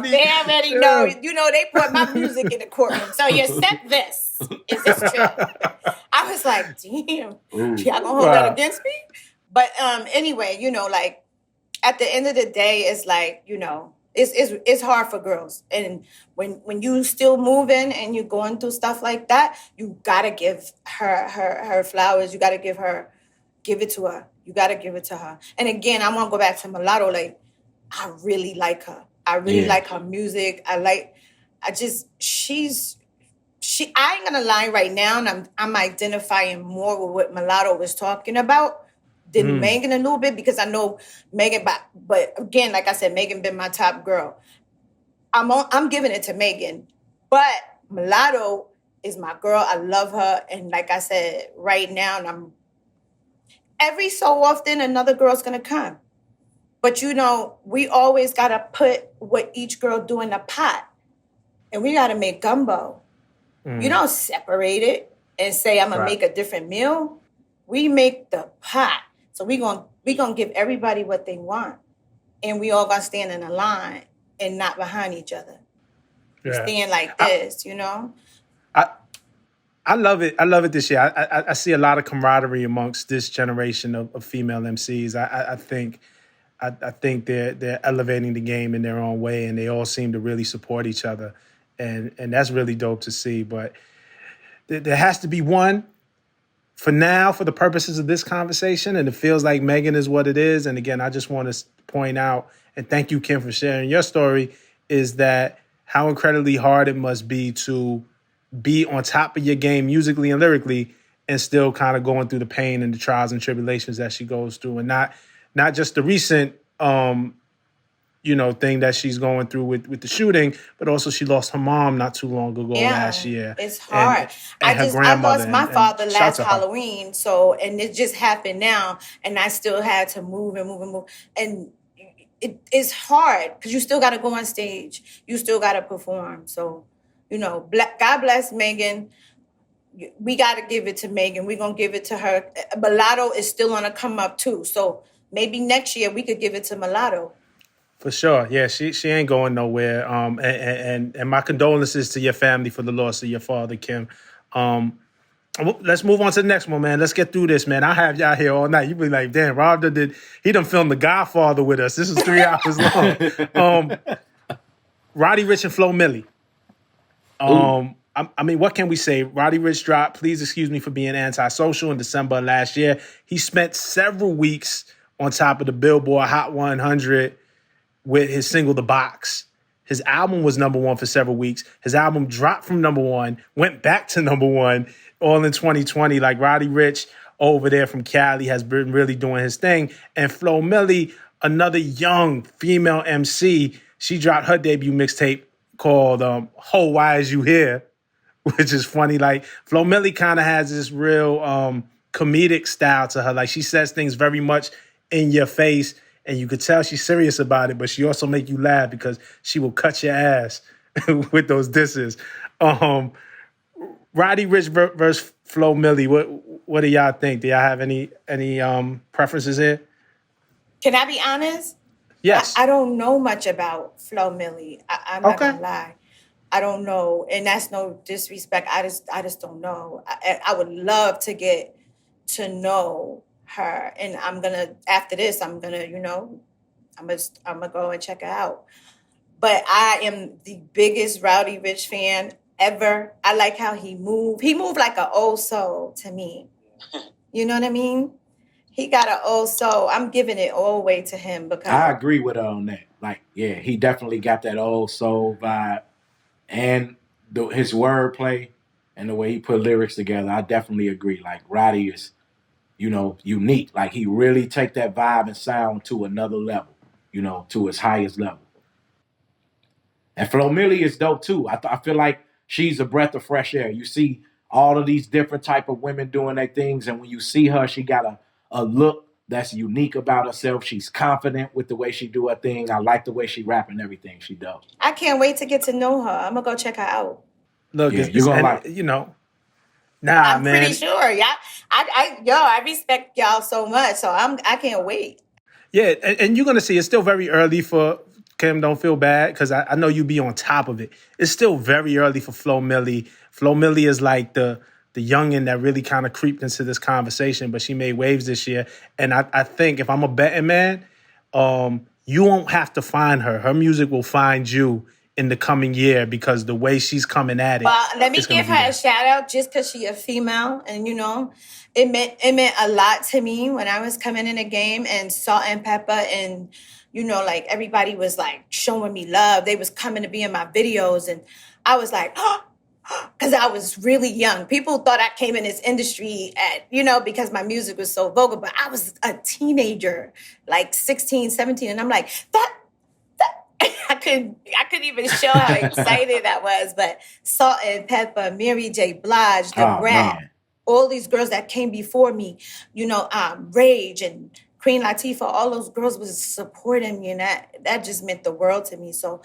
E: They already know. You know, they put my music in the courtroom. So you accept this. Is this true? I was like, damn, y'all gonna hold that against me? But anyway, you know, like at the end of the day, it's like, you know, it's hard for girls. And when you still moving and you're going through stuff like that, you gotta give her flowers. You gotta give it to her. You gotta give it to her. And again, I want to go back to Mulatto. Like, I really like her. I really like her music. I ain't gonna lie right now, and I'm identifying more with what Mulatto was talking about than Megan a little bit, because I know Megan, but again, like I said, Megan been my top girl. I'm giving it to Megan, but Mulatto is my girl. I love her, and like I said, right now, and every so often another girl's gonna come, but you know, we always gotta put what each girl do in a pot, and we gotta make gumbo. You don't separate it and say I'm gonna make a different meal. We make the pot. So we gonna give everybody what they want, and we all gonna stand in a line and not behind each other. Yeah. Stand like this, you know.
A: I love it. I love it this year. I see a lot of camaraderie amongst this generation of female MCs. I think they're elevating the game in their own way, and they all seem to really support each other, and that's really dope to see. But there has to be one. For now, for the purposes of this conversation, and it feels like Megan is what it is. And again, I just want to point out, and thank you, Kim, for sharing your story, is that how incredibly hard it must be to be on top of your game musically and lyrically and still kind of going through the pain and the trials and tribulations that she goes through. And not just the recent thing that she's going through with the shooting, but also she lost her mom not too long ago last year.
E: It's hard.
A: And
E: I lost my father last Halloween, and it just happened now, and I still had to move. And it's hard because you still got to go on stage. You still got to perform. So, God bless Megan. We got to give it to Megan. We're going to give it to her. Mulatto is still on a come up too. So maybe next year we could give it to Mulatto.
A: For sure. Yeah, she ain't going nowhere. And my condolences to your family for the loss of your father, Kim. Let's move on to the next one, man. Let's get through this, man. I have y'all here all night. You be like, damn, Rob he done filmed The Godfather with us. This is 3 hours long. Roddy Ricch and Flo Milli. I mean, what can we say? Roddy Ricch dropped Please Excuse Me for Being Antisocial in December of last year. He spent several weeks on top of the Billboard Hot 100 with his single The Box. His album was number one for several weeks. His album dropped from number one, went back to number one, all in 2020. Like, Roddy Ricch over there from Cali has been really doing his thing. And Flo Milli, another young female MC, she dropped her debut mixtape called Ho, Why Is You Here? Which is funny. Like, Flo Milli kind of has this real comedic style to her. Like, she says things very much in your face, and you could tell she's serious about it, but she also make you laugh because she will cut your ass with those disses. Roddy Ricch versus Flo Milli. What do y'all think? Do y'all have any preferences here?
E: Can I be honest?
A: Yes.
E: I don't know much about Flo Milli. I'm not gonna lie. I don't know, and that's no disrespect. I just don't know. I would love to get to know her, and after this, I'm gonna go and check her out. But I am the biggest Roddy Ricch fan ever. I like how he moved. He moved like an old soul to me. You know what I mean? He got an old soul. I'm giving it all the way to him because
F: I agree with her on that. Like, yeah, he definitely got that old soul vibe. And his wordplay and the way he put lyrics together, I definitely agree. Like, Roddy is, unique. Like, he really take that vibe and sound to another level, to his highest level. And Flo Milli is dope too. I feel like she's a breath of fresh air. You see all of these different type of women doing their things, and when you see her, she got a look that's unique about herself. She's confident with the way she do her thing. I like the way she rap and everything she does.
E: I can't wait to get to know her. I'm gonna go check her out.
A: Look,
F: yeah, you're gonna like,
E: I'm pretty sure. Yeah, I respect y'all so much, so I can't wait.
A: Yeah, and you're gonna see it's still very early for Kim. Don't feel bad because I know you be on top of it. It's still very early for Flo Milli. Flo Milli is like the youngin' that really kind of creeped into this conversation, but she made waves this year. And I think if I'm a betting man, you won't have to find her. Her music will find you in the coming year because the way she's coming at it.
E: Well, let me give her a shout out just because she's a female. And, it meant a lot to me when I was coming in the game and Salt and Pepper and, like everybody was like showing me love. They was coming to be in my videos and I was like, because I was really young. People thought I came in this industry because my music was so vocal, but I was a teenager, like 16, 17. And I'm like, I couldn't even show how excited I was. But Salt and Pepper, Mary J. Blige, The Rap, all these girls that came before me, Rage and Queen Latifah, all those girls was supporting me. And that just meant the world to me. So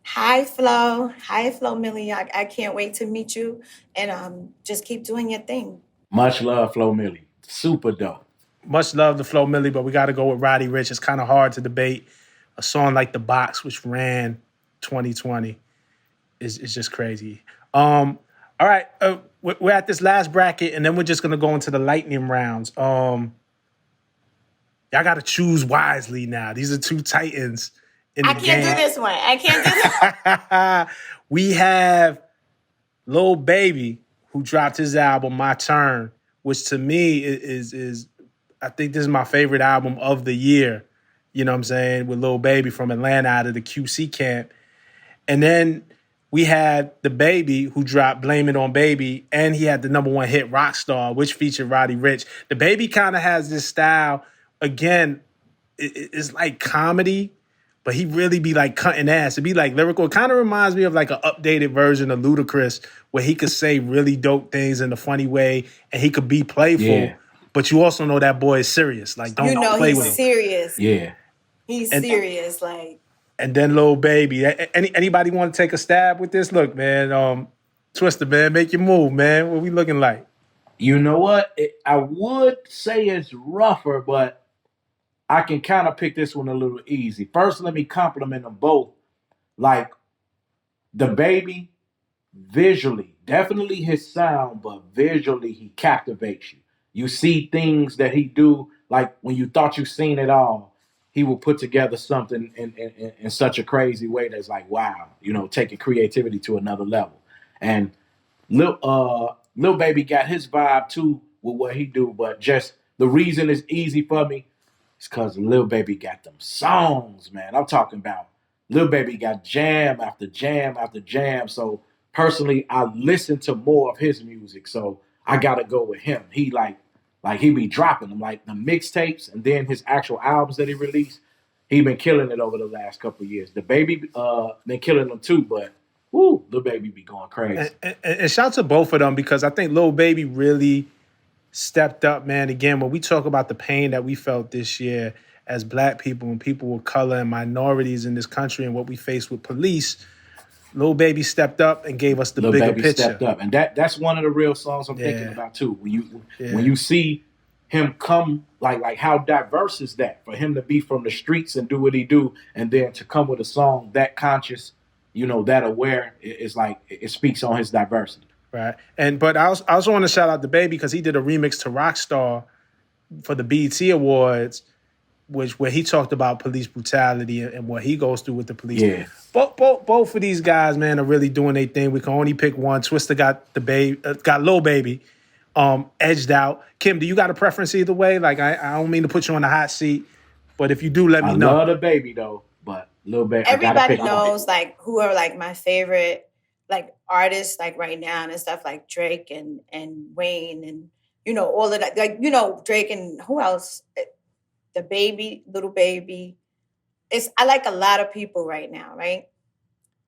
E: Hi, Flo Milli. I can't wait to meet you and just keep doing your thing.
F: Much love, Flo Milli. Super dope.
A: Much love to Flo Milli, but we got to go with Roddy Ricch. It's kind of hard to debate a song like The Box, which ran 2020. Is just crazy. All right, we're at this last bracket, and then we're just going to go into the lightning rounds. Y'all got to choose wisely now. These are two titans. I
E: can't do this one. I can't do this.
A: We have Lil Baby, who dropped his album My Turn, which to me is I think this is my favorite album of the year. You know what I'm saying? With Lil Baby from Atlanta out of the QC camp. And then we had DaBaby, who dropped Blame It on Baby, and he had the number one hit Rockstar, which featured Roddy Ricch. DaBaby kind of has this style, again, it's like comedy, but he really be like cutting ass. It'd be like lyrical. It kind of reminds me of like an updated version of Ludacris where he could say really dope things in a funny way and he could be playful, but you also know that boy is serious. Like, don't play with him.
E: He's serious.
F: Yeah.
E: He's serious. Like,
A: and then Lil Baby. Anybody want to take a stab with this? Look, man, Twista, man, make your move, man. What we looking like?
F: You know what? I would say it's rougher, but I can kind of pick this one a little easy. First, let me compliment them both. Like, DaBaby, visually, definitely his sound, but visually he captivates you. You see things that he do, like when you thought you seen it all, he will put together something in such a crazy way that's like, wow, taking creativity to another level. And Lil Baby got his vibe too with what he do, but just the reason it's easy for me is because Lil Baby got them songs, man. I'm talking about Lil Baby got jam after jam after jam. So personally, I listen to more of his music, so I gotta go with him. He he be dropping them, like the mixtapes and then his actual albums that he released. He been killing it over the last couple of years. DaBaby been killing them too, but Lil Baby be going crazy.
A: And shout out to both of them because I think Lil Baby really stepped up, man. Again, when we talk about the pain that we felt this year as Black people and people of color and minorities in this country and what we face with police, Lil Baby stepped up and gave us the bigger
F: Baby
A: picture.
F: Stepped up, and that's one of the real songs I'm thinking about too. When you see him come, like how diverse is that for him to be from the streets and do what he do, and then to come with a song that conscious, that aware, it's like it speaks on his diversity.
A: Right, but I also want to shout out DaBaby because he did a remix to Rockstar for the BET Awards, where he talked about police brutality and what he goes through with the police.
F: Yeah.
A: Both of these guys, man, are really doing their thing. We can only pick one. Twista got Lil Baby edged out. Kim, do you got a preference either way? Like, I don't mean to put you on the hot seat, but if you do, let me know.
F: I love DaBaby though, but Lil Baby.
E: Everybody knows like who are like my favorite like artists like right now and stuff, like Drake and Wayne and all of that. Like Drake and who else? DaBaby, Lil Baby. I like a lot of people right now, right?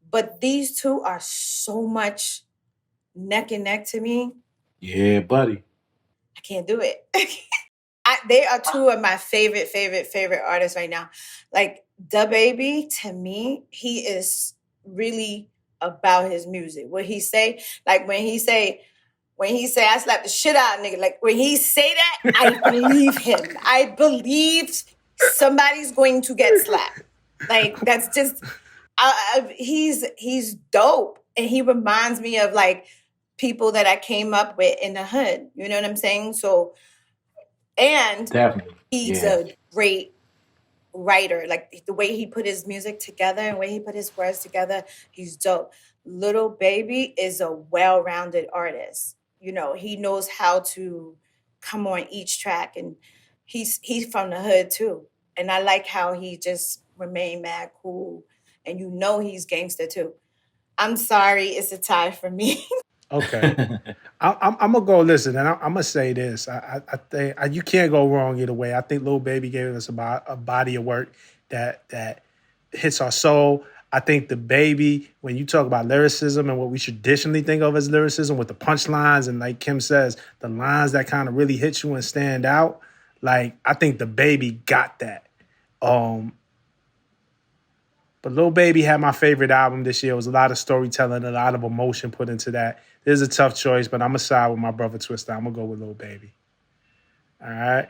E: But these two are so much neck and neck to me.
F: Yeah, buddy.
E: I can't do it. They are two of my favorite artists right now. Like DaBaby, to me, he is really about his music. What he say, like when he say, I slap the shit out of nigga. Like when he say that, I believe him. I believe somebody's going to get slapped. Like that's just, he's dope. And he reminds me of like people that I came up with in the hood. You know what I'm saying? So, and
F: definitely,
E: he's a great writer. Like the way he put his music together and the way he put his words together, he's dope. Lil Baby is a well-rounded artist. He knows how to come on each track, and he's from the hood too. And I like how he just remained mad cool, and he's gangster too. I'm sorry, it's a tie for me.
A: Okay, I'm gonna go listen, and I'm gonna say this. I think you can't go wrong either way. I think Lil Baby gave us a body of work that hits our soul. I think DaBaby, when you talk about lyricism and what we traditionally think of as lyricism, with the punchlines and like Kim says, the lines that kind of really hit you and stand out, like I think DaBaby got that. But Lil Baby had my favorite album this year. It was a lot of storytelling, a lot of emotion put into that. It is a tough choice, but I'm going to side with my brother Twista. I'm going to go with Lil Baby. All right?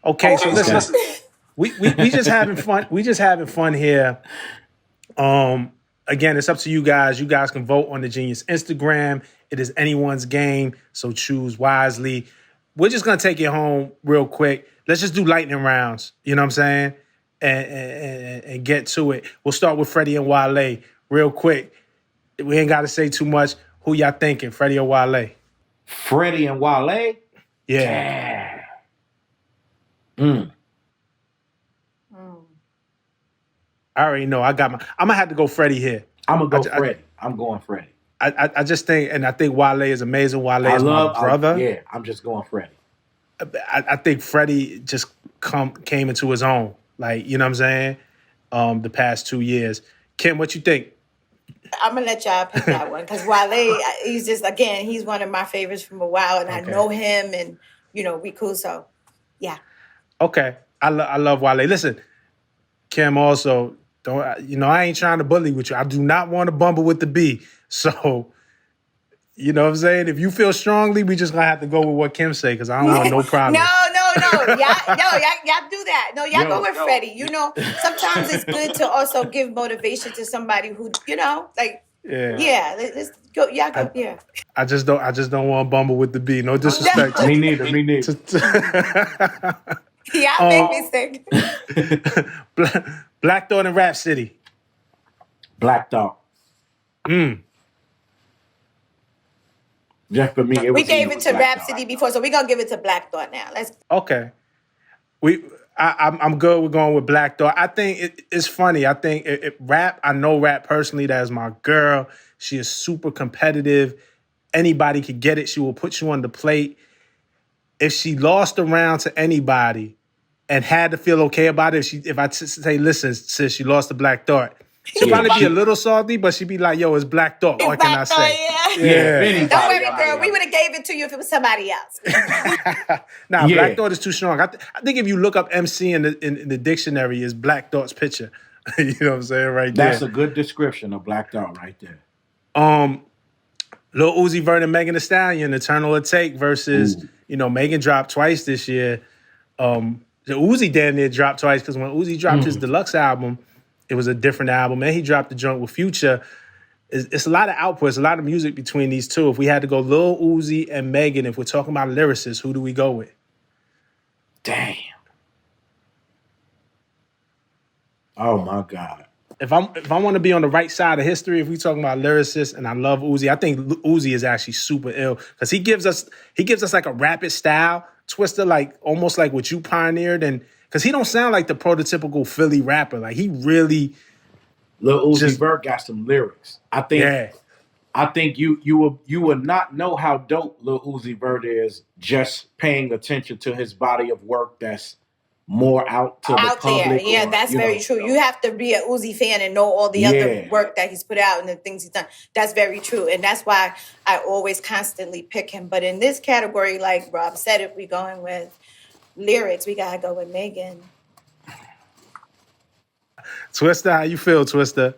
A: Okay, so listen. We just having fun. We just having fun here. Again, it's up to you guys. You guys can vote on the Genius Instagram. It is anyone's game, so choose wisely. We're just going to take it home real quick. Let's just do lightning rounds. You know what I'm saying? And get to it. We'll start with Freddie and Wale real quick. We ain't got to say too much. Who y'all thinking, Freddie or Wale?
F: Freddie and Wale?
A: Yeah. I already know. I'm going to have to go Freddie here.
F: I'm going to go Freddie. I'm going Freddie.
A: I just think, and I think Wale is amazing. Wale is my brother.
F: I'm just going Freddie.
A: I think Freddie just came into his own. Like, you know what I'm saying? The past 2 years. Kim, what you think?
E: I'm going to let y'all pick that one. Because Wale, he's just, again, he's one of my favorites from a while. And I know him and, we cool. So, yeah.
A: Okay. I love Wale. Listen, Kim, also, I ain't trying to bully with you. I do not want to bumble with the B. So, you know what I'm saying? If you feel strongly, we just gonna have to go with what Kim say, because I don't want no problem.
E: No. Y'all do that. No, y'all go with Freddie. You know, sometimes it's good to also give motivation to somebody who, like, let's go. Y'all go. Yeah.
A: I just don't want to bumble with the B. No disrespect.
F: Me neither.
E: Y'all make me sick.
A: Black Thought and Rapsody.
F: Black Thought. Just for me,
E: we gave it to Rapsody before, so we're gonna give it to Black Thought now.
A: Okay. I'm good with going with Black Thought. I think it's funny. I think rap. I know rap personally. That is my girl. She is super competitive. Anybody could get it. She will put you on the plate. If she lost a round to anybody and had to feel okay about it, if I say, listen, sis, she lost to Black Thought, she'll probably be a little salty, but she'd be like, yo, it's Black Thought. What can I say?
E: Yeah. Don't worry, girl. We would have gave it to you if it was somebody else.
A: Black Thought is too strong. I think if you look up MC in the dictionary, is Black Thought's picture. You know what I'm saying? Right there.
F: That's a good description of Black Thought right there.
A: Lil Uzi Vert and Megan Thee Stallion, Eternal Take versus, Megan dropped twice this year. The Uzi damn near dropped twice, because when Uzi dropped his deluxe album, it was a different album. And he dropped the joint with Future. It's a lot of outputs, a lot of music between these two. If we had to go Lil Uzi and Megan, if we're talking about lyricists, who do we go with?
F: Damn. Oh, my God.
A: If I want to be on the right side of history, if we talking about lyricists, and I love Uzi, I think Uzi is actually super ill, because he gives us like a rapid style, Twista, like almost like what you pioneered, and because he don't sound like the prototypical Philly rapper. Like, he really...
F: Lil Uzi Vert got some lyrics. I think you would not know how dope Lil Uzi Vert is just paying attention to his body of work that's more out to the public.
E: Yeah, that's very true. You have to be an Uzi fan and know all the other work that he's put out and the things he's done. That's very true. And that's why I always constantly pick him. But in this category, like Rob said, if we're going with lyrics, we got to go with Megan.
A: Twista, how you feel, Twista?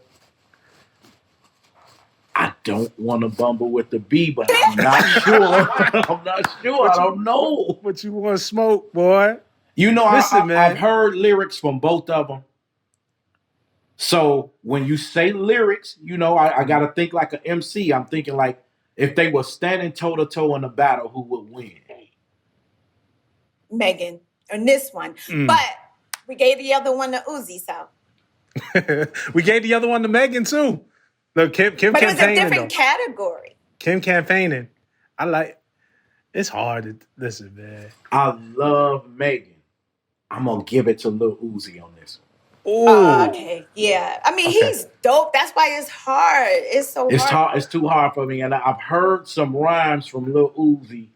F: I don't want to bumble with the B, but I'm not sure. I don't know.
A: What you want to smoke, boy?
F: Listen, man. I've heard lyrics from both of them. So when you say lyrics, I got to think like an MC. I'm thinking like, if they were standing toe-to-toe in a battle, who would win?
E: Megan, on this one. But we gave the other one to Uzi, so.
A: We gave the other one to Megan, too. Look, Kim
E: but
A: campaigning,
E: it was a different category.
A: Kim campaigning. It's hard to listen, man.
F: I love Megan. I'm going to give it to Lil Uzi on this
A: one.
E: Okay. Yeah. I mean, he's dope. That's why it's hard. It's so hard.
F: It's too hard for me. And I've heard some rhymes from Lil Uzi.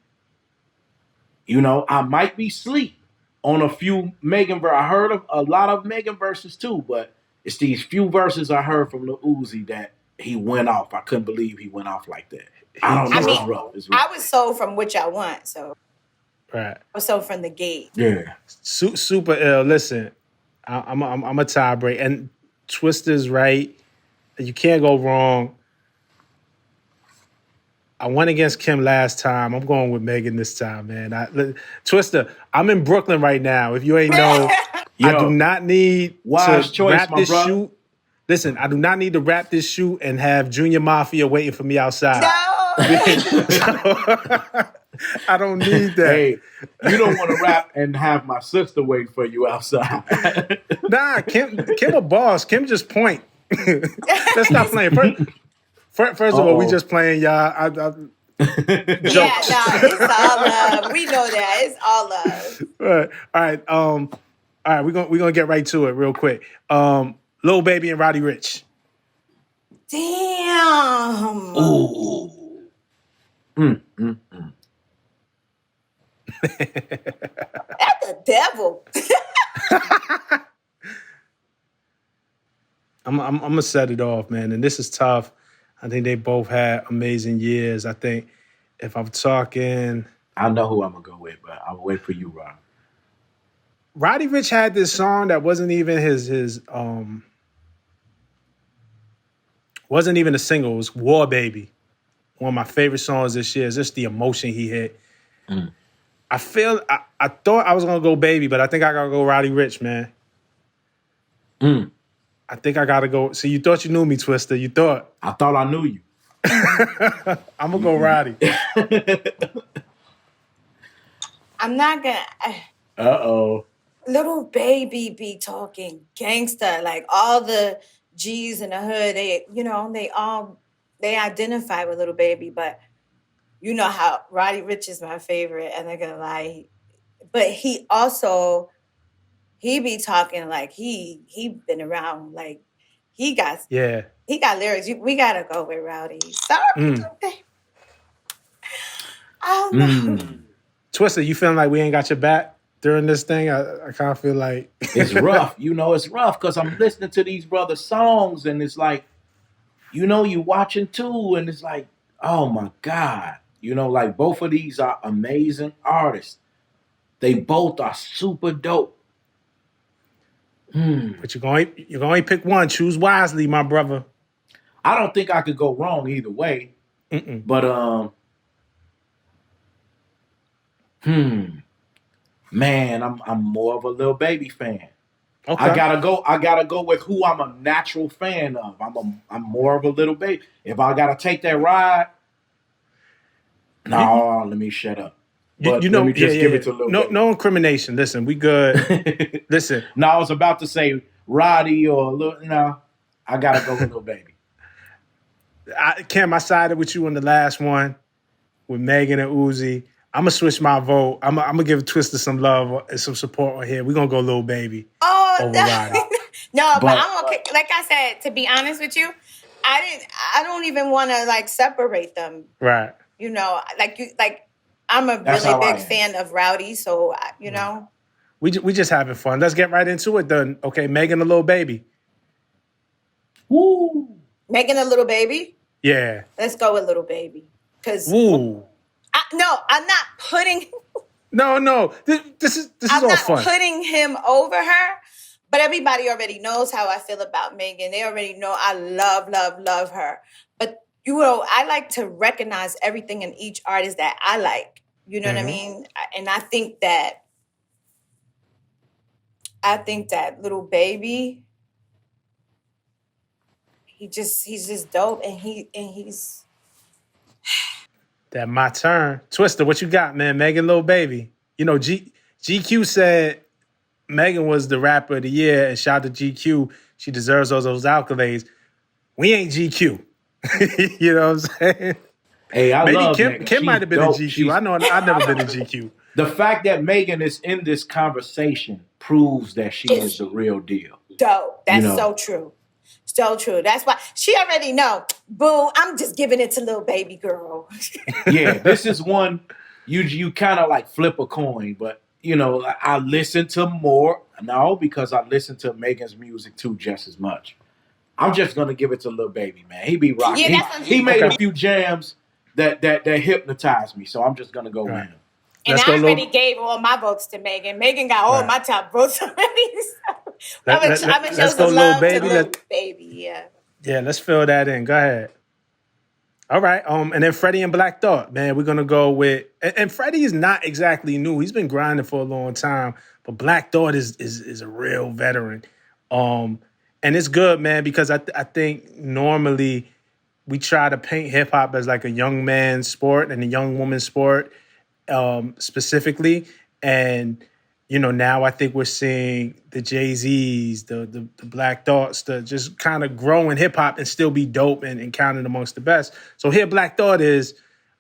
F: I might be asleep on a few Megan verses. I heard of a lot of Megan verses too, but it's these few verses I heard from Lil Uzi that he went off. I couldn't believe he went off like that. I don't know. It's rough.
E: I was sold from Which I Want, so.
A: Right.
E: I was sold from the gate.
F: Yeah.
A: Super ill. Listen, I'm a tie break. And Twista's right. You can't go wrong. I went against Kim last time. I'm going with Megan this time, man. Twista, I'm in Brooklyn right now. If you ain't know, I do not need to wrap this shoot. Listen, I do not need to wrap this shoot and have Junior Mafia waiting for me outside.
E: No.
A: I don't need that.
F: Hey, you don't want to rap and have my sister waiting for you outside.
A: Nah, Kim a boss. Kim just point. Let's stop playing. First of all, we just playing, y'all. Jokes.
E: It's all love. We know that. It's all love.
A: All right. We're gonna get right to it real quick. Lil Baby and Roddy Ricch.
E: Damn.
F: Ooh.
E: That's the devil.
A: I'm gonna set it off, man. And this is tough. I think they both had amazing years. I think if I'm talking,
F: I know who I'm gonna go with, but I'll wait for you, Rob.
A: Roddy Ricch had this song that wasn't even his Wasn't even a single. It was War Baby. One of my favorite songs this year. Is just the emotion he hit. I thought I was gonna go Baby, but I think I gotta go Roddy Ricch, man. I think I gotta go. So you thought you knew me, Twista. You thought.
F: I thought I knew you.
A: I'm gonna go Roddy.
E: I'm not gonna.
F: Uh-oh.
E: Lil Baby be talking gangster, like all the G's in the hood. They identify with Lil Baby, but you know how Roddy Ricch is my favorite, and they're gonna lie. But he be talking like he been around, like he got lyrics. We gotta go with Rowdy. Sorry. Oh no.
A: Twista, you feeling like we ain't got your back during this thing? I kind of feel like
F: it's rough. It's rough because I'm listening to these brothers' songs and it's like, you watching too, and it's like, oh my God. Like both of these are amazing artists. They both are super dope.
A: But you're going to pick one. Choose wisely, my brother.
F: I don't think I could go wrong either way. But man, I'm more of a Lil Baby fan. Okay. I gotta go with who I'm a natural fan of. I'm more of a Lil Baby. If I gotta take that ride, let me shut up. But let me just give it to Lil Baby.
A: No incrimination. Listen, we good. Listen.
F: No, I was about to say Roddy or I gotta go with Lil Baby.
A: Cam, I sided with you on the last one with Megan and Uzi. I'm gonna switch my vote. I'm gonna give Twista some love and some support on here. We're gonna go Lil Baby.
E: Oh no, but I'm okay. Like I said, to be honest with you, I don't even want to like separate them.
A: Right.
E: I'm a really big fan of Rowdy, so
A: We just having fun. Let's get right into it then. Okay, Megan, a Lil Baby.
F: Woo.
E: Megan, a Lil Baby.
A: Yeah.
E: Let's go with Lil Baby. Because I'm not putting.
A: No. This is all fun.
E: I'm not putting him over her, but everybody already knows how I feel about Megan. They already know I love her. But I like to recognize everything in each artist that I like. You know what I mean? And I think that Lil Baby, he's just dope, and he's.
A: That my turn. Twista, what you got, man? Megan, Lil Baby. GQ said Megan was the rapper of the year, and shout out to GQ. She deserves all those accolades. We ain't GQ. You know what I'm saying?
F: Hey, I love
A: Kim. Kim might have been
F: dope.
A: a GQ. I know I've never been a GQ.
F: The fact that Megan is in this conversation proves that she is the real deal.
E: Dope. That's so true. So true. That's why she already know. Boo, I'm just giving it to Lil Baby girl.
F: Yeah, this is one you kind of like flip a coin, but I listen to more now because I listen to Megan's music too just as much. I'm just gonna give it to Lil Baby, man. He be rocking.
E: Yeah,
F: he made a few jams that hypnotized me, so I'm just gonna go with him.
E: And I already gave all my votes to Megan. Megan got all my top votes already. So I'm gonna show some love to Lil Baby. Yeah.
A: Yeah, let's fill that in. Go ahead. All right. And then Freddie and Black Thought, man. We're gonna go with and Freddie is not exactly new. He's been grinding for a long time, but Black Thought is a real veteran. And it's good, man, because I think normally we try to paint hip hop as like a young man's sport and a young woman's sport. Specifically, and now I think we're seeing the Jay-Z's, the Black Thoughts, to just kind of grow in hip hop and still be dope and counted amongst the best. So here, Black Thought is,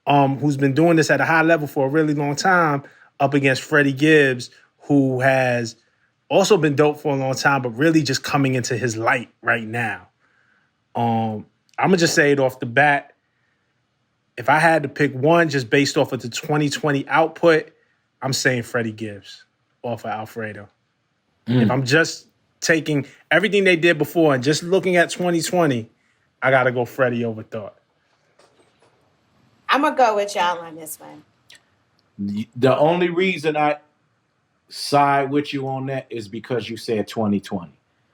A: who's been doing this at a high level for a really long time, up against Freddie Gibbs, who has also been dope for a long time, but really just coming into his light right now. I'm gonna just say it off the bat. If I had to pick one just based off of the 2020 output, I'm saying Freddie Gibbs off of Alfredo. If I'm just taking everything they did before and just looking at 2020, I got to go Freddie over Thought.
E: I'm going to go with y'all on this one.
F: The only reason I side with you on that is because you said 2020.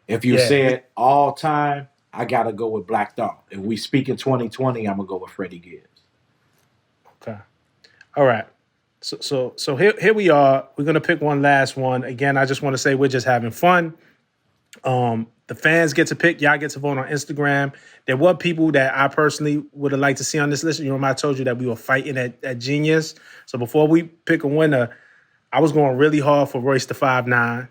F: If you said all time, I gotta go with Black Thought. If we speak in 2020, I'm gonna go with Freddie Gibbs.
A: Okay. All right. So here we are. We're gonna pick one last one. Again, I just want to say we're just having fun. The fans get to pick. Y'all get to vote on Instagram. There were people that I personally would have liked to see on this list. You remember I told you that we were fighting at Genius. So before we pick a winner, I was going really hard for Royce the 5'9",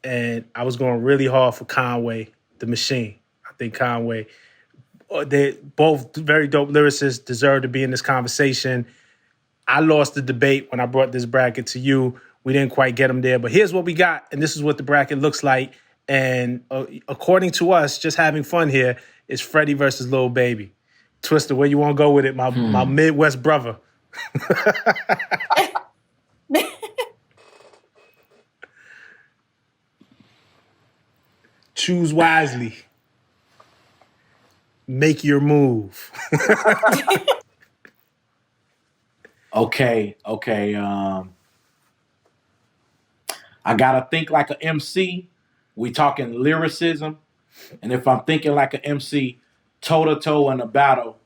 A: and I was going really hard for Conway the Machine. I think Conway, they both very dope lyricists, deserve to be in this conversation. I lost the debate when I brought this bracket to you. We didn't quite get them there, but here's what we got, and this is what the bracket looks like. And according to us, just having fun here, is Freddie versus Lil Baby. Twista, where you want to go with it, my Midwest brother? Choose wisely. Make your move.
F: Okay. I gotta think like an MC. We talking lyricism, and if I'm thinking like an MC, toe to toe in a battle,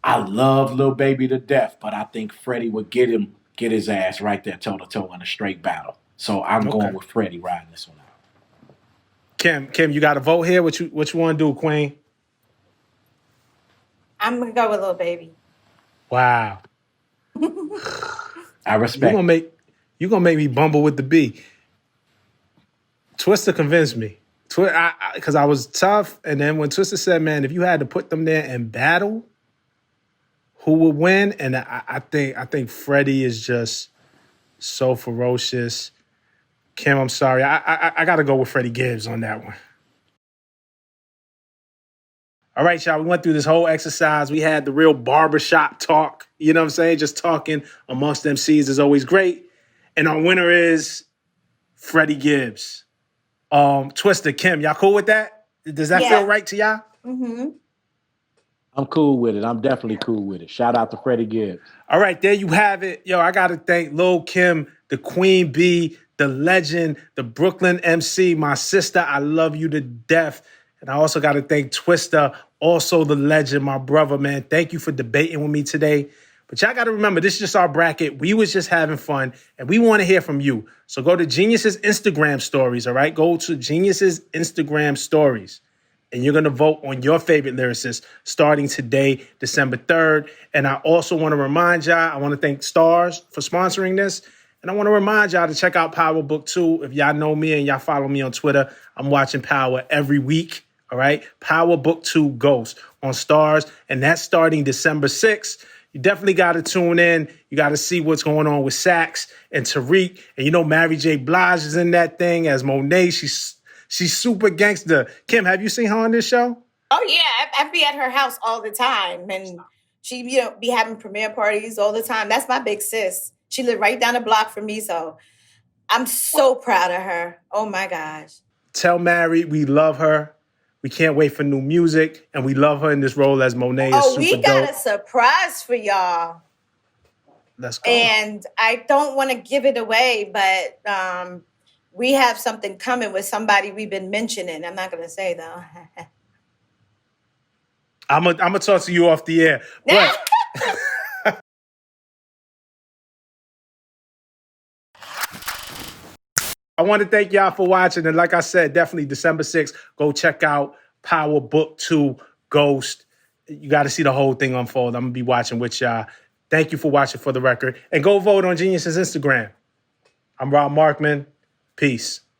F: I love Lil Baby to death, but I think Freddie would get his ass right there toe to toe in a straight battle. So I'm going with Freddie riding this one out.
A: Kim, you got to vote here. What you want to do, Queen?
E: I'm gonna go with Lil Baby.
A: Wow.
F: I respect.
A: You gonna make me bumble with the B. Twista convinced me, because I was tough, and then when Twista said, "Man, if you had to put them there in battle, who would win?" And I think Freddie is just so ferocious. Kim, I'm sorry, I got to go with Freddie Gibbs on that one. All right, y'all, we went through this whole exercise. We had the real barbershop talk. You know what I'm saying? Just talking amongst MCs is always great. And our winner is Freddie Gibbs. Twista, Kim, y'all cool with that? Does that feel right to y'all?
E: Mm-hmm.
F: I'm cool with it. I'm definitely cool with it. Shout out to Freddie Gibbs.
A: All right, there you have it. Yo, I got to thank Lil Kim, the Queen Bee, the legend, the Brooklyn MC, my sister. I love you to death. And I also got to thank Twista, also the legend, my brother, man. Thank you for debating with me today. But y'all got to remember, this is just our bracket. We was just having fun, and we want to hear from you. So go to Genius's Instagram stories, all right? Go to Genius's Instagram stories, and you're going to vote on your favorite lyricist starting today, December 3rd. And I also want to remind y'all, I want to thank Stars for sponsoring this. And I want to remind y'all to check out Power Book 2. If y'all know me and y'all follow me on Twitter, I'm watching Power every week, all right? Power Book 2 Ghost on Stars, and that's starting December 6th. You definitely got to tune in. You got to see what's going on with Sax and Tariq. And you know Mary J. Blige is in that thing as Monet. She's super gangster. Kim, have you seen her on this show?
E: Oh, yeah. I be at her house all the time. And she, be having premiere parties all the time. That's my big sis. She lived right down the block from me. So I'm so proud of her. Oh, my gosh.
A: Tell Mary we love her. We can't wait for new music, and we love her in this role as Monet.
E: Oh, we got a surprise for y'all.
A: Let's go.
E: And I don't want to give it away, but we have something coming with somebody we've been mentioning. I'm not going to say, though.
A: I'm gonna talk to you off the air. But I want to thank y'all for watching. And like I said, definitely December 6th, go check out Power Book 2 Ghost. You got to see the whole thing unfold. I'm going to be watching with y'all. Thank you for watching For the Record. And go vote on Genius's Instagram. I'm Rob Markman. Peace.